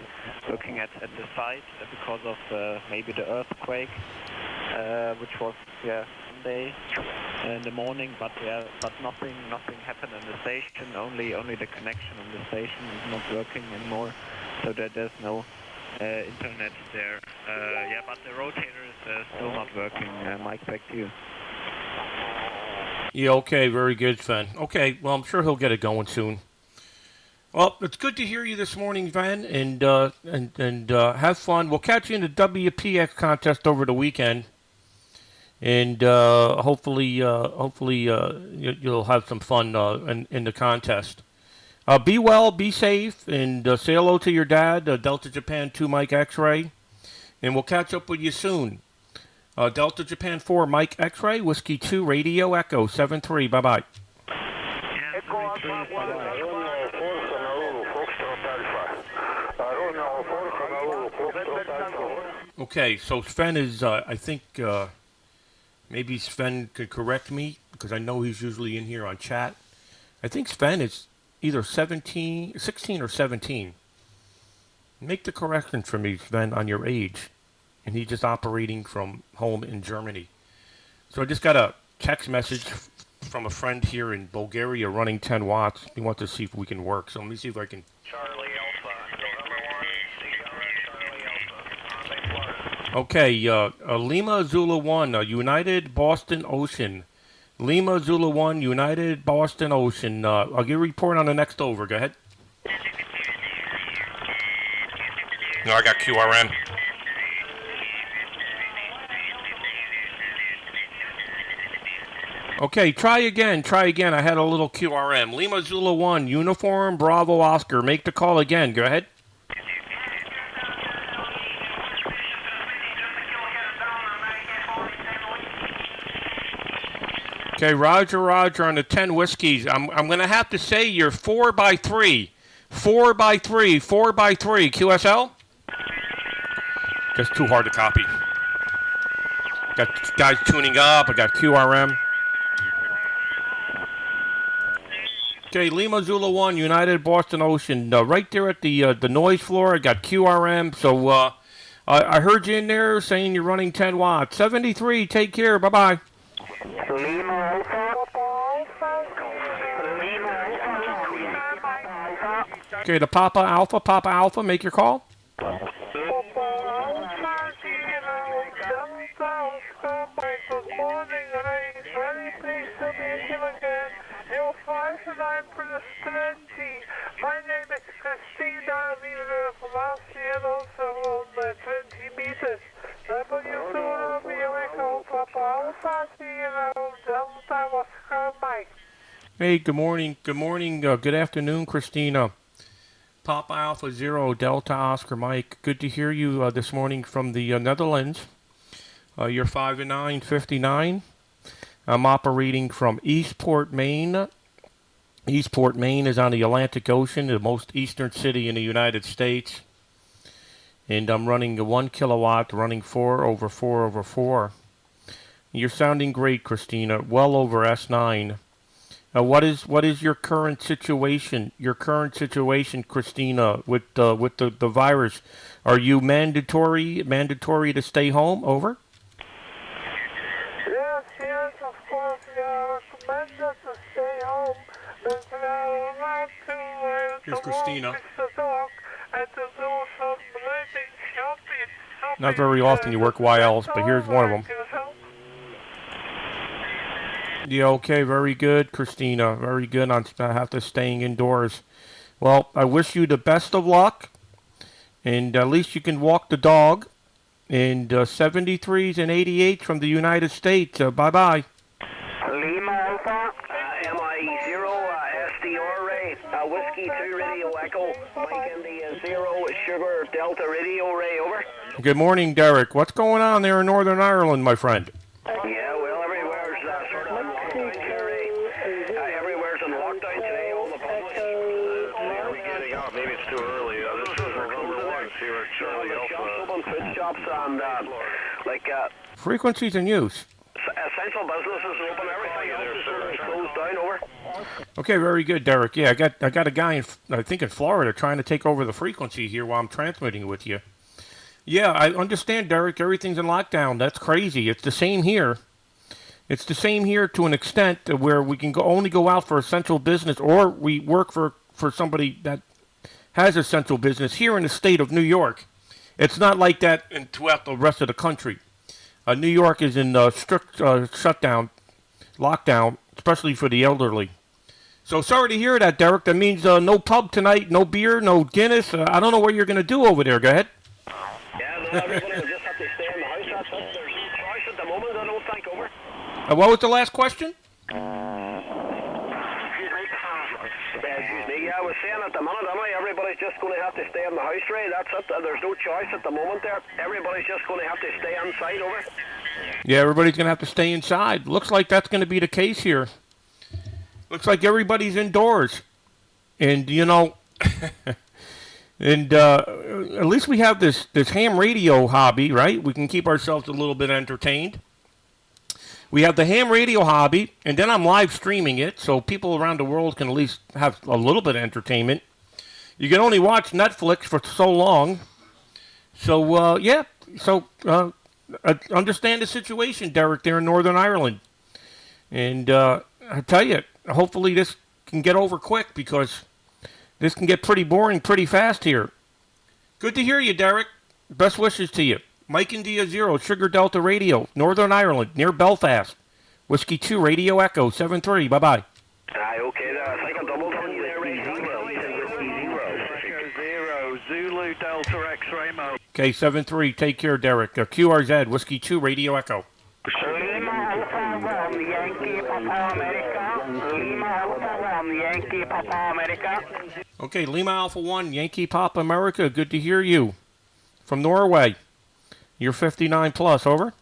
at the site because of maybe the earthquake, which was Sunday in the morning. But nothing happened in the station. Only the connection in the station is not working anymore. So there's no internet there. But the rotator is still not working. Mike, back to you. Yeah, okay, very good, Sven. Okay, well, I'm sure he'll get it going soon. Well, it's good to hear you this morning, Sven, and have fun. We'll catch you in the WPX contest over the weekend, and hopefully you'll have some fun in the contest. Be well, be safe, and say hello to your dad, Delta Japan 2 Mike X-ray, and we'll catch up with you soon. Delta Japan 4 Mike X-ray, Whiskey 2 Radio Echo 73. Bye-bye. Okay, so Sven is, I think, Maybe Sven could correct me because I know he's usually in here on chat. I think Sven is either 16 or 17. Make the correction for me, Sven, on your age. And he's just operating from home in Germany. So I just got a text message from a friend here in Bulgaria running 10 watts. He wants to see if we can work. So let me see if I can. Charlie Alpha, November 1, Charlie Alpha, Okay, Lima Zulu 1, United Boston Ocean. Lima Zulu 1, United Boston Ocean. I'll give a report on the next over. Go ahead. No, I got QRM. Okay, try again. I had a little QRM. Lima Zulu 1, Uniform Bravo Oscar. Make the call again. Go ahead. Okay, Roger on the 10 whiskeys. I'm going to have to say you're 4 by 3. 4 by 3. QSL? Just too hard to copy. Got guys tuning up. I got QRM. Okay, Lima Zulu 1, United Boston Ocean. Right there at the noise floor, I got QRM. So I heard you in there saying you're running 10 watts. 73, take care. Bye-bye. Okay, the Papa Alpha, make your call. My name is Christina, leader of Los also on 20 meters. W2RE Echo, Papa Alpha, Delta Oscar Mike. Hey, good morning, good afternoon, Christina. Papa Alpha 0, Delta Oscar Mike. Good to hear you this morning from the Netherlands. You're 5 and 9, 59. I'm operating from Eastport, Maine. Eastport, Maine is on the Atlantic Ocean, the most eastern city in the United States. And I'm running a 1 kilowatt, running 4 over 4 over 4. You're sounding great, Christina. Well over S9. What is your current situation? Your current situation, Christina, with the virus? Are you mandatory to stay home? Over. Yes, of course. We are recommended to stay home. Here's Christina. Not very often you work YLs, but here's one of them. Yeah, okay, very good, Christina. Very good on have to staying indoors. Well, I wish you the best of luck, and at least you can walk the dog. And 73s and 88s from the United States. Bye-bye. Lima Alpha, MI0, SDR Ray, Whiskey 2 Radio Echo, Mike India 0, Sugar Delta Radio Ray, over. Good morning, Derek. What's going on there in Northern Ireland, my friend? Yeah, well, everywhere's sort of in lockdown today. Everywhere's in lockdown today, all the public. Are we getting out? Maybe it's too early. This is November 1 here at Charlie Alpha. Open food shops and, Frequencies in use. Essential businesses open, everything else is closed down, over. Okay, very good, Derek. Yeah, I got a guy I think in Florida trying to take over the frequency here while I'm transmitting with you. Yeah, I understand, Derek. Everything's in lockdown. That's crazy. It's the same here. It's the same here to an extent where we can only go out for essential business, or we work for somebody that has essential business here in the state of New York. It's not like that throughout the rest of the country. New York is in strict shutdown, lockdown, especially for the elderly. So sorry to hear that, Derek. That means no pub tonight, no beer, no Guinness. I don't know what you're going to do over there. Go ahead. Yeah, well, everybody will just have to stay in the house. That's it. There's no choice at the moment, I don't think, over. What was the last question? Excuse me, yeah, I was saying at the minute, everybody's just going to have to stay in the house, Ray. That's it. There's no choice at the moment there. Everybody's just going to have to stay inside, over. Yeah, everybody's going to have to stay inside. Looks like that's going to be the case here. Looks like everybody's indoors. And, you know, and at least we have this ham radio hobby, right? We can keep ourselves a little bit entertained. We have the ham radio hobby, and then I'm live streaming it, so people around the world can at least have a little bit of entertainment. You can only watch Netflix for so long. So, yeah. So, understand the situation, Derek, there in Northern Ireland. And I tell you, hopefully this can get over quick because this can get pretty boring pretty fast here. Good to hear you, Derek. Best wishes to you. Mike India 0, Sugar Delta Radio, Northern Ireland, near Belfast. Whiskey 2, Radio Echo, 7-3. Bye-bye. Aye, okay, there. I think I doubled on you there, Ray. Zulu Delta X-ray mode. Okay, 7-3. Take care, Derek. QRZ, Whiskey 2, Radio Echo. Lima Alpha 1, Yankee Papa America. Lima Alpha 1, Yankee Papa America. Okay, Lima Alpha 1, Yankee Pop America. Good to hear you. From Norway. You're 59 plus, over?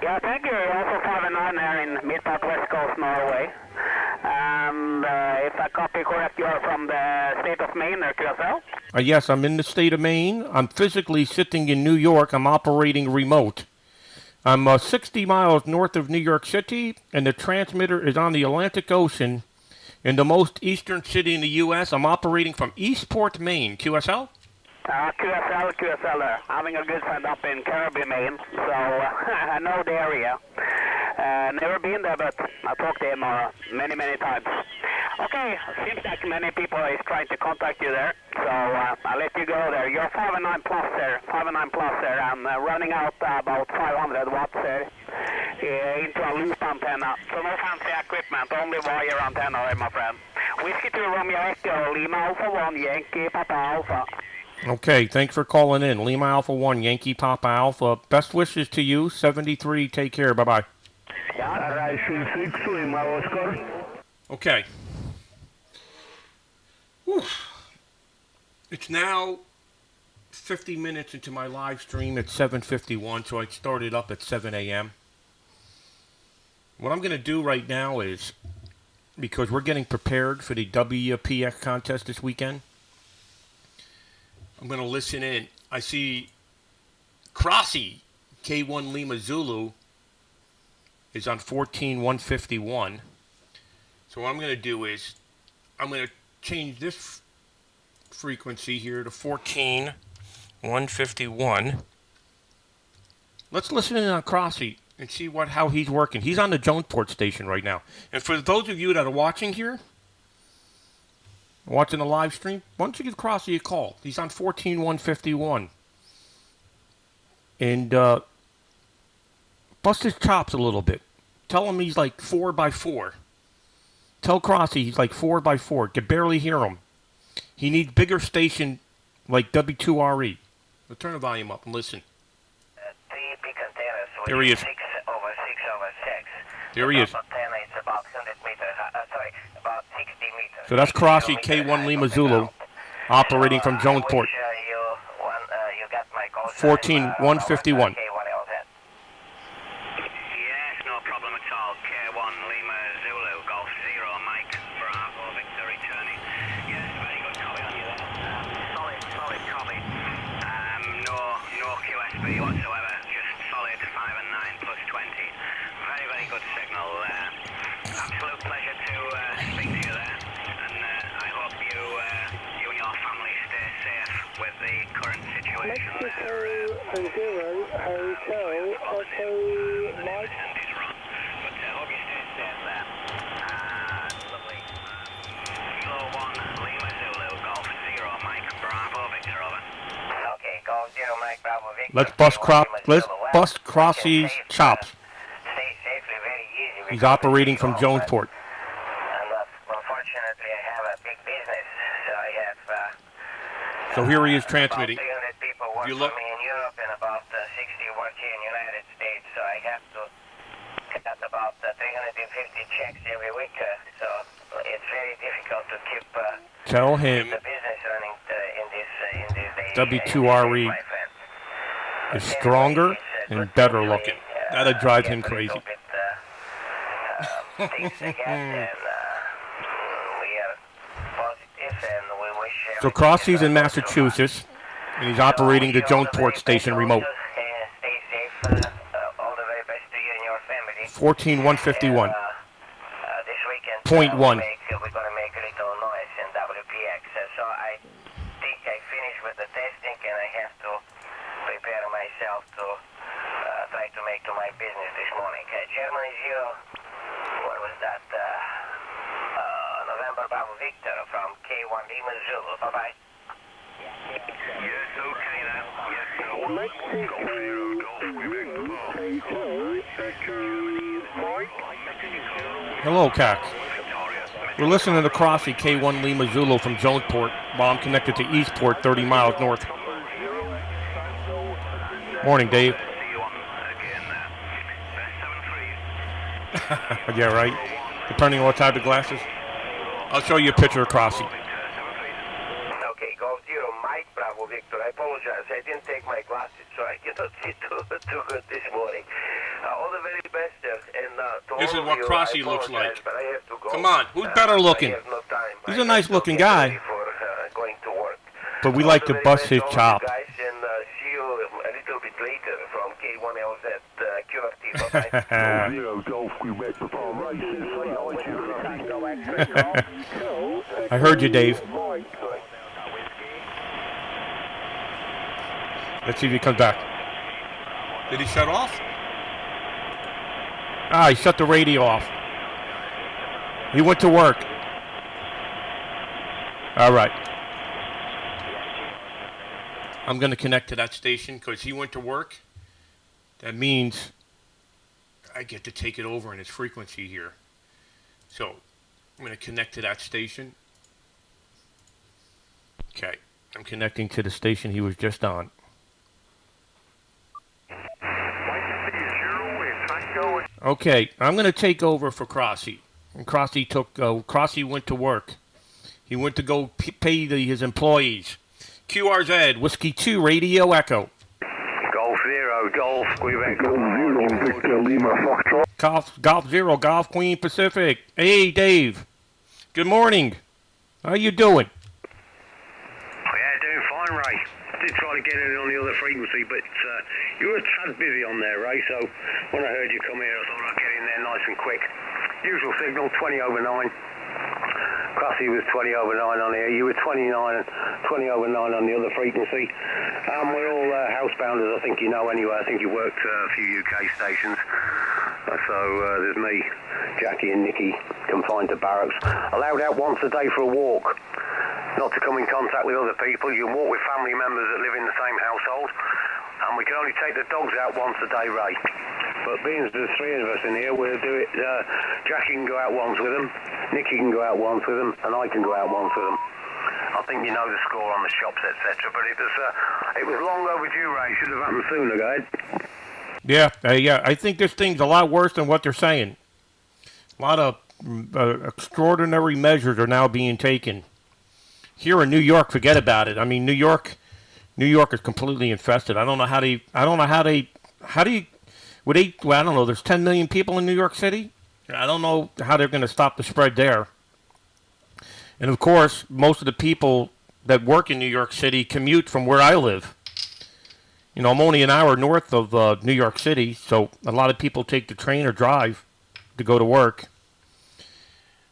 Yeah, thank you. Also 59 here in mid-south west coast Norway. And if I copy correct, you're from the state of Maine or QSL? Yes, I'm in the state of Maine. I'm physically sitting in New York. I'm operating remote. I'm 60 miles north of New York City, and the transmitter is on the Atlantic Ocean in the most eastern city in the U.S. I'm operating from Eastport, Maine. QSL? QSL. Having a good friend up in Kirby, Maine, so I know the area. Never been there, but I talked to him many times. Okay, seems like many people is trying to contact you there, so I'll let you go there. You're 5.9 plus there, and running out about 500 watts there into a loop antenna. So no fancy equipment, only wire antenna there, my friend. Whiskey 2 Romeo Echo, Lima Alpha 1, Yankee Papa Alpha. Okay, thanks for calling in. Lima Alpha 1, Yankee Papa Alpha. Best wishes to you. 73, take care. Bye-bye. Okay. Whew. It's now 50 minutes into my live stream at 7:51, so I started up at 7 a.m. What I'm going to do right now is, because we're getting prepared for the WPX contest this weekend, I'm going to listen in. I see Crossy, K1 Lima Zulu, is on 14,151. So what I'm going to do is I'm going to change this frequency here to 14,151. Let's listen in on Crossy and see how he's working. He's on the Jonesport station right now. And for those of you that are watching here, watching the live stream, why don't you give Crossy a call? He's on 14,151. And bust his chops a little bit. Tell him he's like 4x4. Tell Crossy he's like 4x4. Can barely hear him. He needs bigger station like W2RE. We'll turn the volume up and listen. There he is. 6 over 6. There he is. Antenna is about 100 meters, about 60 meters. So that's Crossy, K1 Lima Zulu, operating from Jonesport. 14,151. Yes, no problem at all. K1 Lima Zulu, Golf 0, Mike, Bravo, Victor returning. Yes, very good copy on you there. Solid copy. No QSB whatsoever, just solid 5 and 9 plus 20. Very good signal there. Absolute pleasure to speak to you there, and I hope you and your family stay safe with the current situation there. Lovely. Kilo 1, Lima Zulu, Golf 0, Mike, Bravo, Victor, over. Okay, Golf 0, Mike, Bravo, Victor. Let's bust Crossy's chops. Stay safely, very easy. He's operating from Jonesport. Unfortunately, I have a big business, so I have So here he is transmitting. about 300 people work You look- for me in Europe and about 60 work here in the United States, so I have to cut about 350 checks every week, so it's very difficult to keep Tell him the business running in these days. W2RE my friend. is stronger and better looking. That'll drive him crazy. Things again, and we are positive, and we wish So Crossy's in Massachusetts, and he's operating the Jonesport station remote. Stay safe. All the very best to you and your family. 14151. This weekend, Point one. we're going to make a little noise in WPX. So I think I finished with the testing and I have to prepare myself to try to make to my business this morning. Germany 0, what was that? November Bravo Victor from K1 Lima Zulu. Bye-bye. Yes, okay now. Yes, Golf 0, Golf Quebec Hello, CAC. We're listening to Crossy K1 Lima Zulu from Jonesport while I'm connected to Eastport, 30 miles north. Morning, Dave. Yeah, right. Depending on what type of glasses. I'll show you a picture of Crossy. Okay, Golf 0, Mike Bravo Victor. I apologize. I didn't take my glasses, so I cannot see too good this morning. All the very best, and to This is all of what you, Crossy I looks apologize, like. but I have to go. Come on, who's better looking? I have no time. He's a nice looking guy. For, going to work. But we like to bust his chop. Guys, and see you a little bit later from K1LZ QRT. Bye-bye. 0, Golf Quebec I heard you, Dave. Let's see if he comes back. Did he shut off? Ah, he shut the radio off. He went to work. All right. I'm going to connect to that station because he went to work. That means I get to take it over in its frequency here. So I'm going to connect to that station. Okay. I'm connecting to the station he was just on. Okay, I'm going to take over for Crossy. And Crossy went to work. He went to go pay his employees. QRZ, Whiskey 2, Radio Echo. Golf 0, Golf Quebec 0, Victor Lima Foxtrot. Golf 0, Golf Queen Pacific. Hey, Dave. Good morning. How you doing? Yeah, doing fine, Ray. Did try to get in on the other frequency, but you were a tad busy on there, Ray, so when I heard you come here, I thought I'd get in there nice and quick. Usual signal, 20 over 9. Crossy was 20 over 9 on here. You were 20 over 9 on the other frequency. We're all housebounders, I think you know anyway. I think you worked a few UK stations. So there's me, Jackie and Nikki, confined to barracks. Allowed out once a day for a walk. Not to come in contact with other people. You can walk with family members that live in the same household. And we can only take the dogs out once a day, Ray. But being there's 3 of us in here, we'll do it. Jackie can go out once with them, Nikki can go out once with them, and I can go out once with them. I think you know the score on the shops, etc. But it was long overdue, Ray. Should have happened sooner, go ahead. Yeah. I think this thing's a lot worse than what they're saying. A lot of extraordinary measures are now being taken. Here in New York, forget about it. I mean, New York is completely infested. I don't know how do you, well, I don't know, there's 10 million people in New York City. I don't know how they're going to stop the spread there. And of course, most of the people that work in New York City commute from where I live. You know, I'm only an hour north of New York City, so a lot of people take the train or drive to go to work.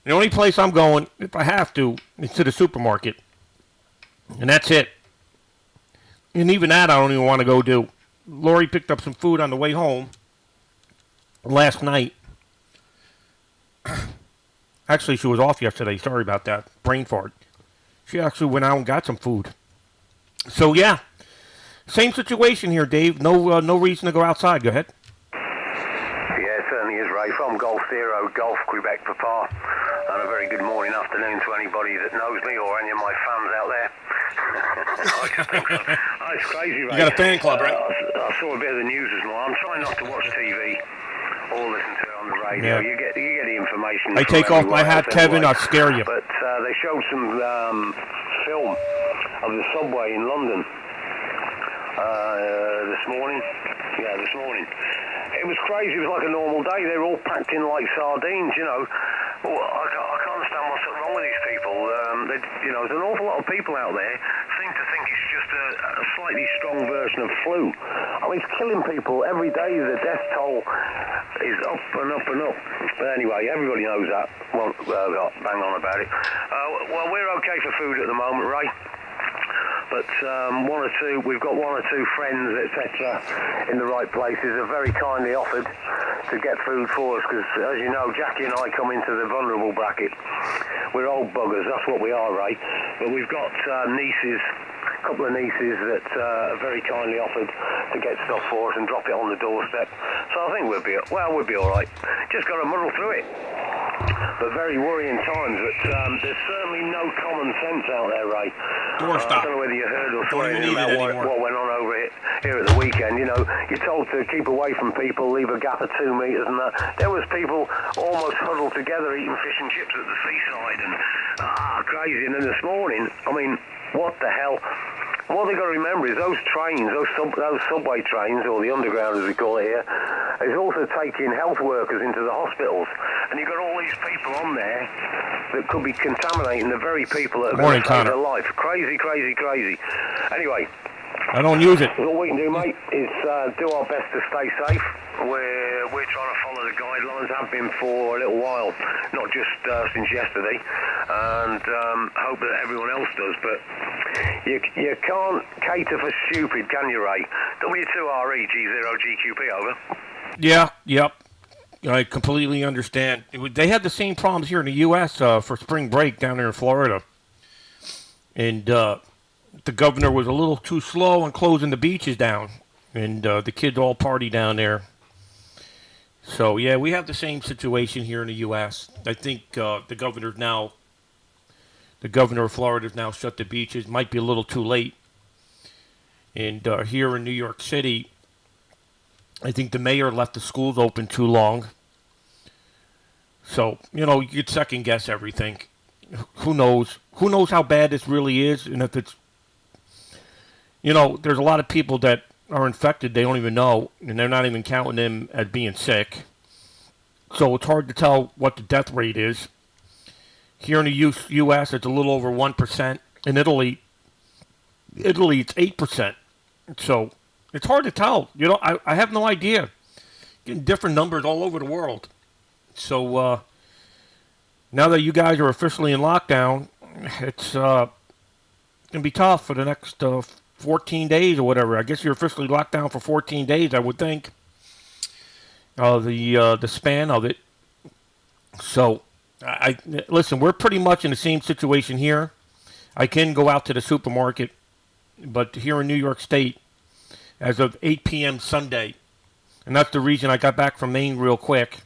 The only place I'm going, if I have to, is to the supermarket. And that's it. And even that I don't even want to go do. Lori picked up some food on the way home last night. Actually, she was off yesterday. Sorry about that. Brain fart. She actually went out and got some food. So, yeah. Same situation here, Dave. No reason to go outside. Go ahead. Yeah, it certainly is, Ray. From Golf 0, Golf Quebec Papa. And a very good morning, afternoon to anybody that knows me or any of my fans out there. It's crazy, Ray. You got a fan club, right? I saw a bit of the news this morning. I'm trying not to watch TV or listen to it on the radio. Yeah. You get the information. I take off my hat, Kevin. I'll scare you. But they showed some film of the subway in London this morning. Yeah, this morning. It was crazy. It was like a normal day. They were all packed in like sardines, you know. Well, I can't understand what's wrong with these people. There's an awful lot of people out there seem to think it's just a slightly strong version of flu. it's killing people every day. The death toll is up and up and up. But anyway, everybody knows that. Won't bang on about it. Well, we're okay for food at the moment, Ray. But we've got one or two friends, etc., in the right places have very kindly offered to get food for us because, as you know, Jackie and I come into the vulnerable bracket. We're old buggers, that's what we are, Ray. But we've got nieces, a couple of nieces that have very kindly offered to get stuff for us and drop it on the doorstep. So I think we'll be all right. Just got to muddle through it. But very worrying times. But there's certainly no common sense out there, Ray. I don't know whether you heard or saw anything about what went on over here at the weekend. You know, you're told to keep away from people, leave a gap of 2 meters and that. There was people almost huddled together eating fish and chips at the seaside and crazy. And then this morning, I mean, what the hell? What they've got to remember is those trains, those subway trains, or the underground as we call it here, is also taking health workers into the hospitals. And you've got all these people on there that could be contaminating the very people that are going to save their life. Crazy, crazy, crazy. Anyway, I don't use it. All we can do, mate, is do our best to stay safe. We're trying to follow the guidelines, have been for a little while, not just since yesterday, and hope that everyone else does. But you can't cater for stupid, can you, Ray? W2RE G0GQP, over. Yeah, yep. I completely understand. They had the same problems here in the U.S. For spring break down there in Florida. And the governor was a little too slow on closing the beaches down. And the kids all party down there. So, yeah, we have the same situation here in the U.S. I think the governor of Florida has now shut the beaches. Might be a little too late. And here in New York City, I think the mayor left the schools open too long. So, you know, you could second guess everything. Who knows? Who knows how bad this really is? And if it's, you know, there's a lot of people that are infected, they don't even know, and they're not even counting them as being sick. So it's hard to tell what the death rate is. Here in the U.S., it's a little over 1%. In Italy, it's 8%. So it's hard to tell. You know, I have no idea. Getting different numbers all over the world. So now that you guys are officially in lockdown, it's going to be tough for the next 14 days or whatever. I guess you're officially locked down for 14 days, I would think. The span of it. So, listen, we're pretty much in the same situation here. I can go out to the supermarket, but here in New York State, as of 8 p.m. Sunday, and that's the reason I got back from Maine real quick,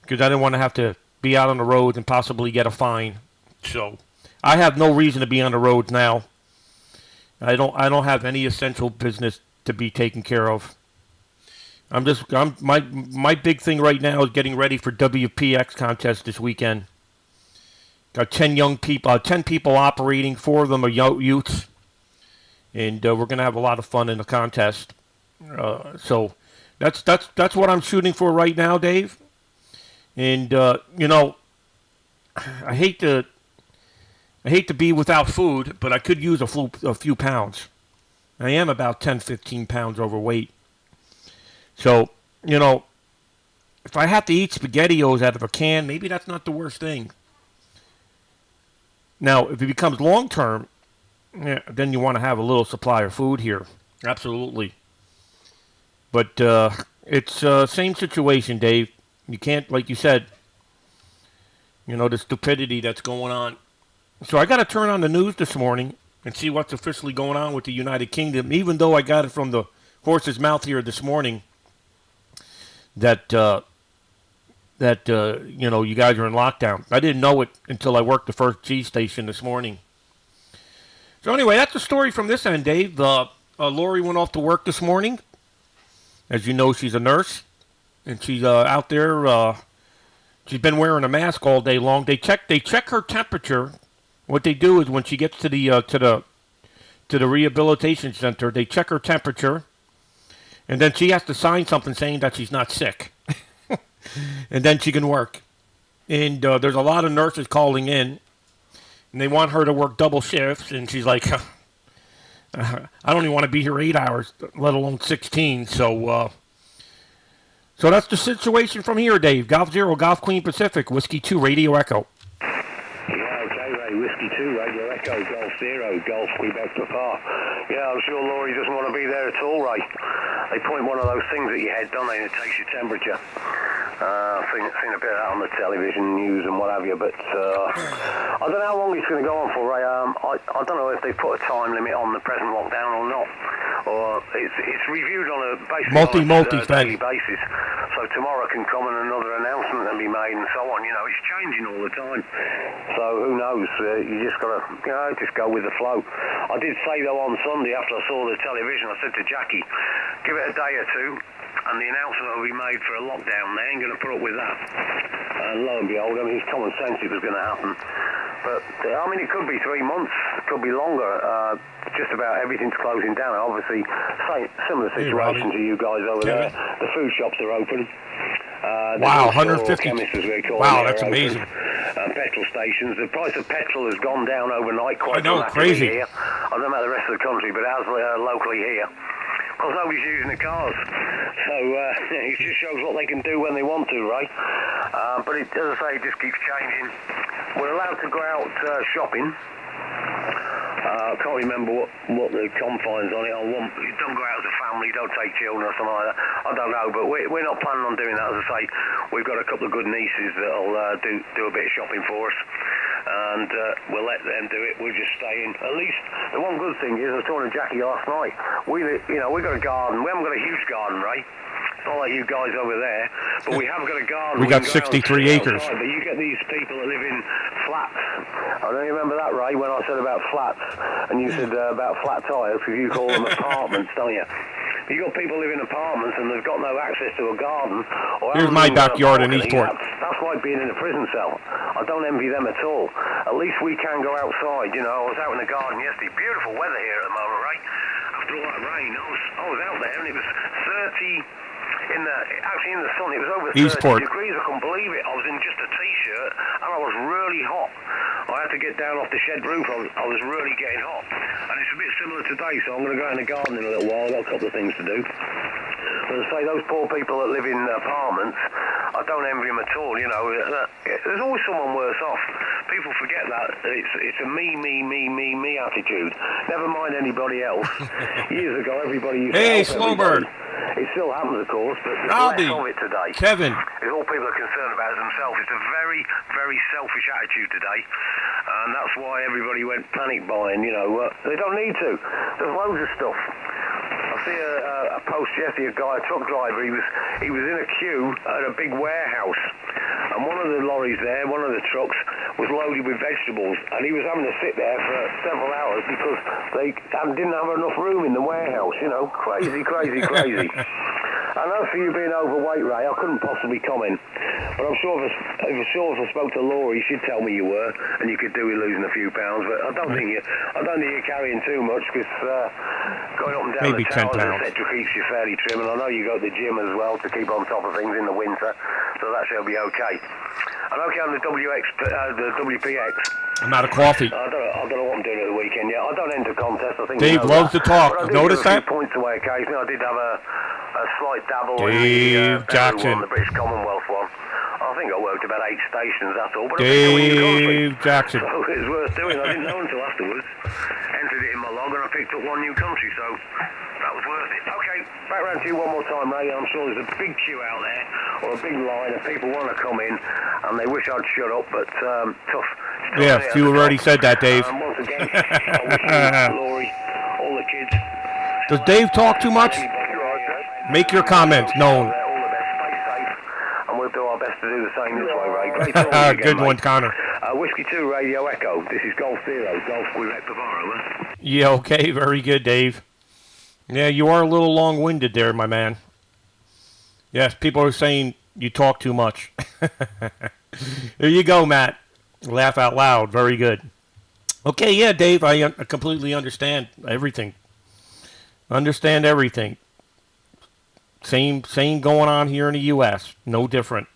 because I didn't want to have to be out on the roads and possibly get a fine. So, I have no reason to be on the roads now. I don't have any essential business to be taken care of. My big thing right now is getting ready for WPX contest this weekend. Got 10 people operating. 4 of them are youths, and we're gonna have a lot of fun in the contest. So that's what I'm shooting for right now, Dave. And you know, I hate to be without food, but I could use a few pounds. I am about 10, 15 pounds overweight. So, you know, if I have to eat SpaghettiOs out of a can, maybe that's not the worst thing. Now, if it becomes long-term, yeah, then you want to have a little supply of food here. Absolutely. But it's same situation, Dave. You can't, like you said, you know, the stupidity that's going on. So I got to turn on the news this morning and see what's officially going on with the United Kingdom, even though I got it from the horse's mouth here this morning that you know, you guys are in lockdown. I didn't know it until I worked the first G station this morning. So anyway, that's the story from this end, Dave. Lori went off to work this morning. As you know, she's a nurse, and she's out there. She's been wearing a mask all day long. They check her temperature. What they do is when she gets to the rehabilitation center, they check her temperature, and then she has to sign something saying that she's not sick, and then she can work. And there's a lot of nurses calling in, and they want her to work double shifts, and she's like, I don't even want to be here 8 hours, let alone 16. So that's the situation from here, Dave. Golf Zero, Golf Queen Pacific, Whiskey 2, Radio Echo. Yeah, okay, Ray. Whiskey 2, Radio Echo, Golf Zero, Golf Quebec Papa. Yeah, I'm sure Laurie doesn't want to be there at all, Ray. They point one of those things at your head, don't they, and it takes your temperature. I've seen a bit of that on the television news and what have you, but I don't know how long it's going to go on for, Ray. I don't know if they put a time limit on the present lockdown or not, or it's reviewed on a daily basis. So tomorrow can come and another announcement and be made and so on. You know, it's changing all the time. So who knows? You just got to, just go with the flow. I did say though on Sunday after I saw the television, I said to Jackie, give it a day or two, and the announcement will be made for a lockdown. They ain't going to put up with that. And lo and behold, I mean, it's common sense it was going to happen. But, I mean, it could be 3 months, it could be longer. Just about everything's closing down. Obviously, similar situation to you guys over there. The food shops are open. Wow, 150. Chemists, as we call wow, them, that's amazing. Petrol stations. The price of petrol has gone down overnight quite dramatically crazy. Here. I don't know about the rest of the country, but as locally here. Because nobody's using the cars. So it just shows what they can do when they want to, right? But as I say, it just keeps changing. We're allowed to go out shopping. I can't remember what the confines on it. Don't go out as a family, don't take children or something like that. I don't know, but we're not planning on doing that. As I say, we've got a couple of good nieces that'll do a bit of shopping for us. And we'll let them do it. We'll just stay in. At least the one good thing is, I was talking to Jackie last night. We got a garden. We haven't got a huge garden, right? It's not like you guys over there, but we have got a garden. We got 63 acres. Outside, but you get these people that live in flats. I don't remember that, Ray, when I said about flats, and you said about flat tires, because you call them apartments, don't you? You got people living in apartments and they've got no access to a garden. Here's my backyard in Eastport. That's like being in a prison cell. I don't envy them at all. At least we can go outside. You know, I was out in the garden yesterday. Beautiful weather here at the moment, right? After all that rain, I was out there and it was 30. Actually in the sun, it was over 30 degrees. I couldn't believe it. I was in just a t-shirt and I was really hot. I had to get down off the shed roof. I was really getting hot. And it's a bit similar today, so I'm going to go in the garden in a little while. I've got a couple of things to do. But as I say, those poor people that live in apartments, I don't envy them at all. You know, there's always someone worse off. People forget that. It's a me attitude. Never mind anybody else. Years ago, everybody used to help Slowbird. It still happens, of course, but there's less of it today. Kevin. All people are concerned about is themselves. It's a very, very selfish attitude today, and that's why everybody went panic buying. You know, they don't need to. There's loads of stuff. I see a post yesterday, a truck driver, he was in a queue at a big warehouse, and one of the lorries there, one of the trucks, was loaded with vegetables, and he was having to sit there for several hours because they didn't have enough room in the warehouse. You know, crazy. I know for you being overweight, Ray, I couldn't possibly comment, but I'm sure if I spoke to Laurie, she'd tell me you were, and you could do with losing a few pounds. But I don't think you're carrying too much, because going up and down maybe the towers, 10 pounds, etc., keeps you fairly trim. And I know you go to the gym as well to keep on top of things in the winter, so that shall be okay. I'm okay on the WPX. I'm out of coffee. I don't know what I'm doing at the weekend yet. I don't enter contests. I think Dave loves to talk. Notice that? Points away occasionally. I did have a slight dabble Dave in Jackson. the British Commonwealth one. I think I worked about 8 stations, that's all. But Dave Jackson. So it was worth doing. I didn't know until afterwards. Entered it in my log and I picked up one new country, so that was worth it. Okay, back round to you one more time, Ray. I'm sure there's a big queue out there, or a big line of people want to come in, and they wish I'd shut up, but tough. Yeah, you already said that, Dave. Once again, I wish you, Laurie, all the kids. Does Dave talk too much? Make your comments known. All the best. Stay safe, and we'll do our best to do the same this way, Ray. Great talking to you again, Good one, mate. Connor. Whiskey 2 Radio Echo. This is Golf Zero, Golf Quebec Pavaro. Yeah, okay, very good, Dave. Yeah, you are a little long-winded there, my man. Yes, people are saying you talk too much. There you go, Matt. Laugh out loud. Very good. Okay, yeah, Dave, I completely understand everything. Understand everything. Same going on here in the U.S. No different.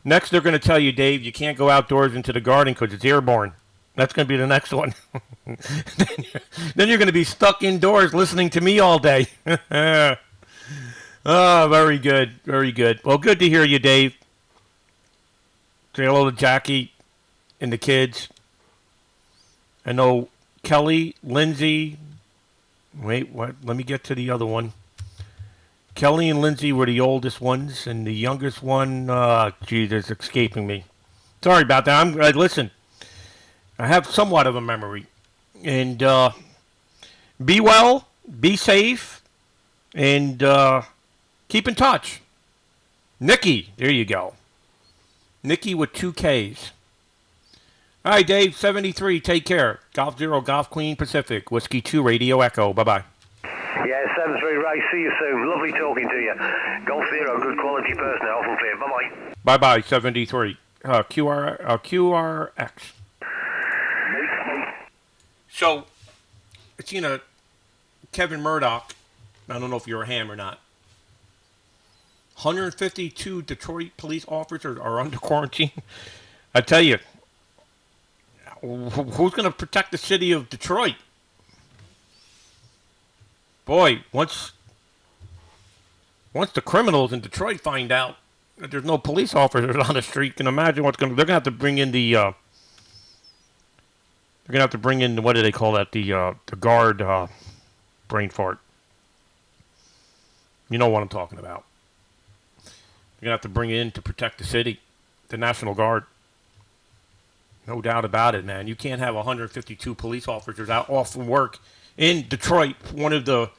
Next, they're going to tell you, Dave, you can't go outdoors into the garden because it's airborne. That's going to be the next one. Then you're going to be stuck indoors listening to me all day. Oh, very good. Very good. Well, good to hear you, Dave. Say hello to Jackie and the kids. I know Kelly, Lindsay. Wait, what? Let me get to the other one. Kelly and Lindsay were the oldest ones, and the youngest one, it's escaping me. Sorry about that. Listen, I have somewhat of a memory. And be well, be safe, and keep in touch. Nikki, there you go. Nikki with 2 Ks. All right, Dave, 73, take care. Golf Zero, Golf Queen Pacific, Whiskey 2, Radio Echo. Bye-bye. Yeah, 73, Ray. See you soon. Lovely talking to you. Golf Zero, good quality person. Off and clear. Bye-bye. Bye-bye, 73. QRX. So, Kevin Murdoch, I don't know if you're a ham or not. 152 Detroit police officers are under quarantine. I tell you, who's going to protect the city of Detroit? Boy, once the criminals in Detroit find out that there's no police officers on the street, you can imagine what's going to... They're going to have to bring in the... they're going to have to bring in, what do they call that? The guard brain fart. You know what I'm talking about. You're going to have to bring it in to protect the city, the National Guard. No doubt about it, man. You can't have 152 police officers out off from work in Detroit, one of the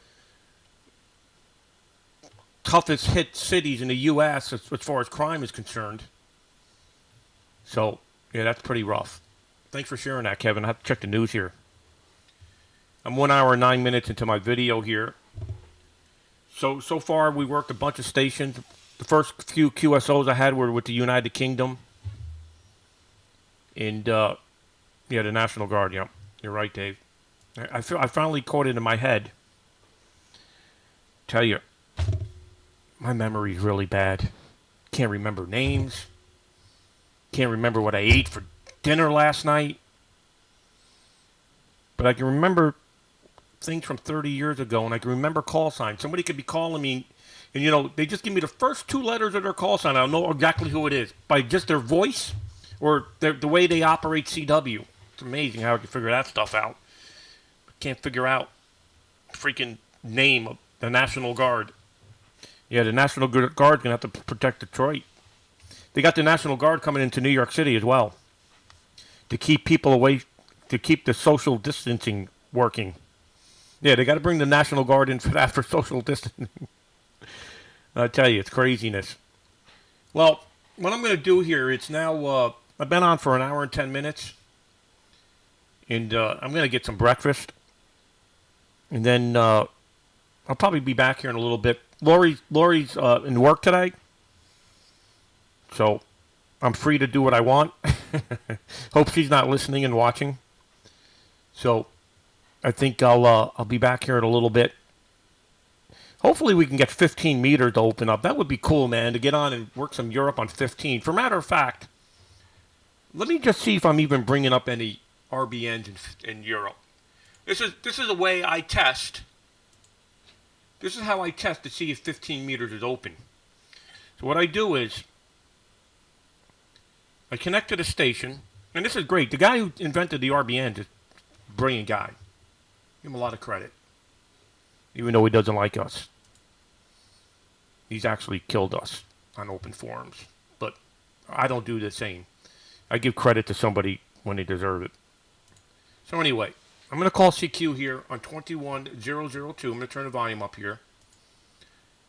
toughest hit cities in the U.S. as far as crime is concerned. So, yeah, that's pretty rough. Thanks for sharing that, Kevin. I have to check the news here. I'm 1 hour and 9 minutes into my video here. So far, we worked a bunch of stations. The first few QSOs I had were with the United Kingdom. And, the National Guard, yeah. You're right, Dave. I finally caught it in my head. Tell you, my memory's really bad. Can't remember names. Can't remember what I ate for dinner last night. But I can remember things from 30 years ago, and I can remember call signs. Somebody could be calling me, and, they just give me the first 2 letters of their call sign. I'll know exactly who it is by just their voice or the way they operate CW. It's amazing how I can figure that stuff out. Can't figure out freaking name of the National Guard. Yeah, the National Guard's going to have to protect Detroit. They got the National Guard coming into New York City as well to keep people away, to keep the social distancing working. Yeah, they got to bring the National Guard in for that, for social distancing. I tell you, it's craziness. Well, what I'm going to do here, it's now, I've been on for 1 hour and 10 minutes. And I'm going to get some breakfast. And then I'll probably be back here in a little bit. Lori's in work today. So I'm free to do what I want. Hope she's not listening and watching. So I think I'll be back here in a little bit. Hopefully we can get 15 meters to open up. That would be cool, man, to get on and work some Europe on 15. For matter of fact, let me just see if I'm even bringing up any RBNs in Europe. This is a way I test. This is how I test to see if 15 meters is open. So what I do is I connect to the station, and this is great. The guy who invented the RBN is a brilliant guy. Give him a lot of credit, even though he doesn't like us. He's actually killed us on open forums, but I don't do the same. I give credit to somebody when they deserve it. So anyway, I'm going to call CQ here on 21002. I'm going to turn the volume up here.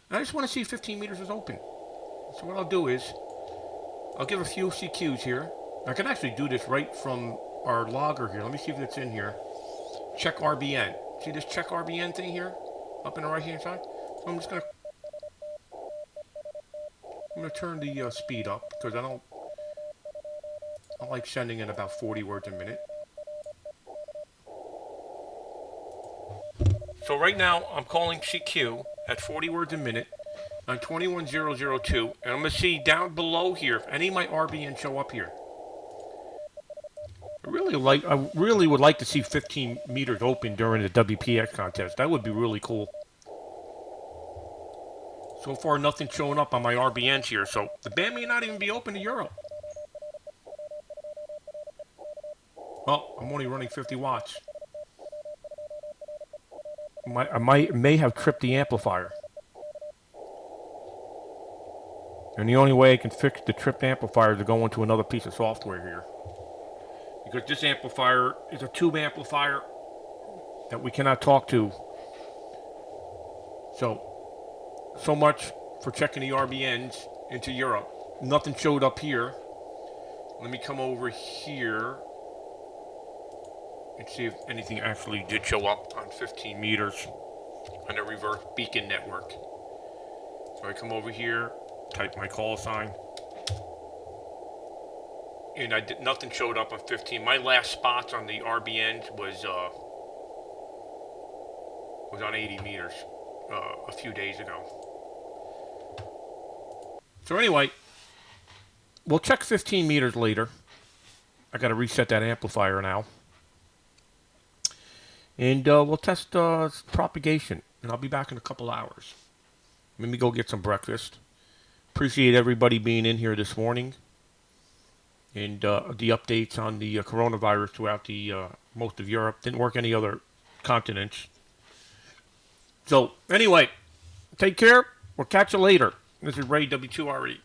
And I just want to see if 15 meters is open. So what I'll do is, I'll give a few CQs here. I can actually do this right from our logger here. Let me see if it's in here. Check RBN. See this check RBN thing here? Up in the right hand side? So I'm just going to turn the speed up because I like sending in about 40 words a minute. So right now, I'm calling CQ at 40 words a minute on 21002, and I'm going to see down below here if any of my RBN show up here. I really would like to see 15 meters open during the WPX contest. That would be really cool. So far, nothing showing up on my RBNs here, so the band may not even be open to Europe. Well, I'm only running 50 watts. I may have tripped the amplifier. And the only way I can fix the tripped amplifier is to go into another piece of software here. Because this amplifier is a tube amplifier that we cannot talk to. So much for checking the RBNs into Europe. Nothing showed up here. Let me come over here and see if anything actually did show up on 15 meters on the reverse beacon network. So I come over here, type my call sign, and nothing showed up on 15. My last spots on the RBNs was on 80 meters a few days ago. So anyway, we'll check 15 meters later. I got to reset that amplifier now. And we'll test propagation. And I'll be back in a couple hours. Let me go get some breakfast. Appreciate everybody being in here this morning. And the updates on the coronavirus throughout the most of Europe. Didn't work any other continents. So, anyway, take care. We'll catch you later. This is Ray W2RE.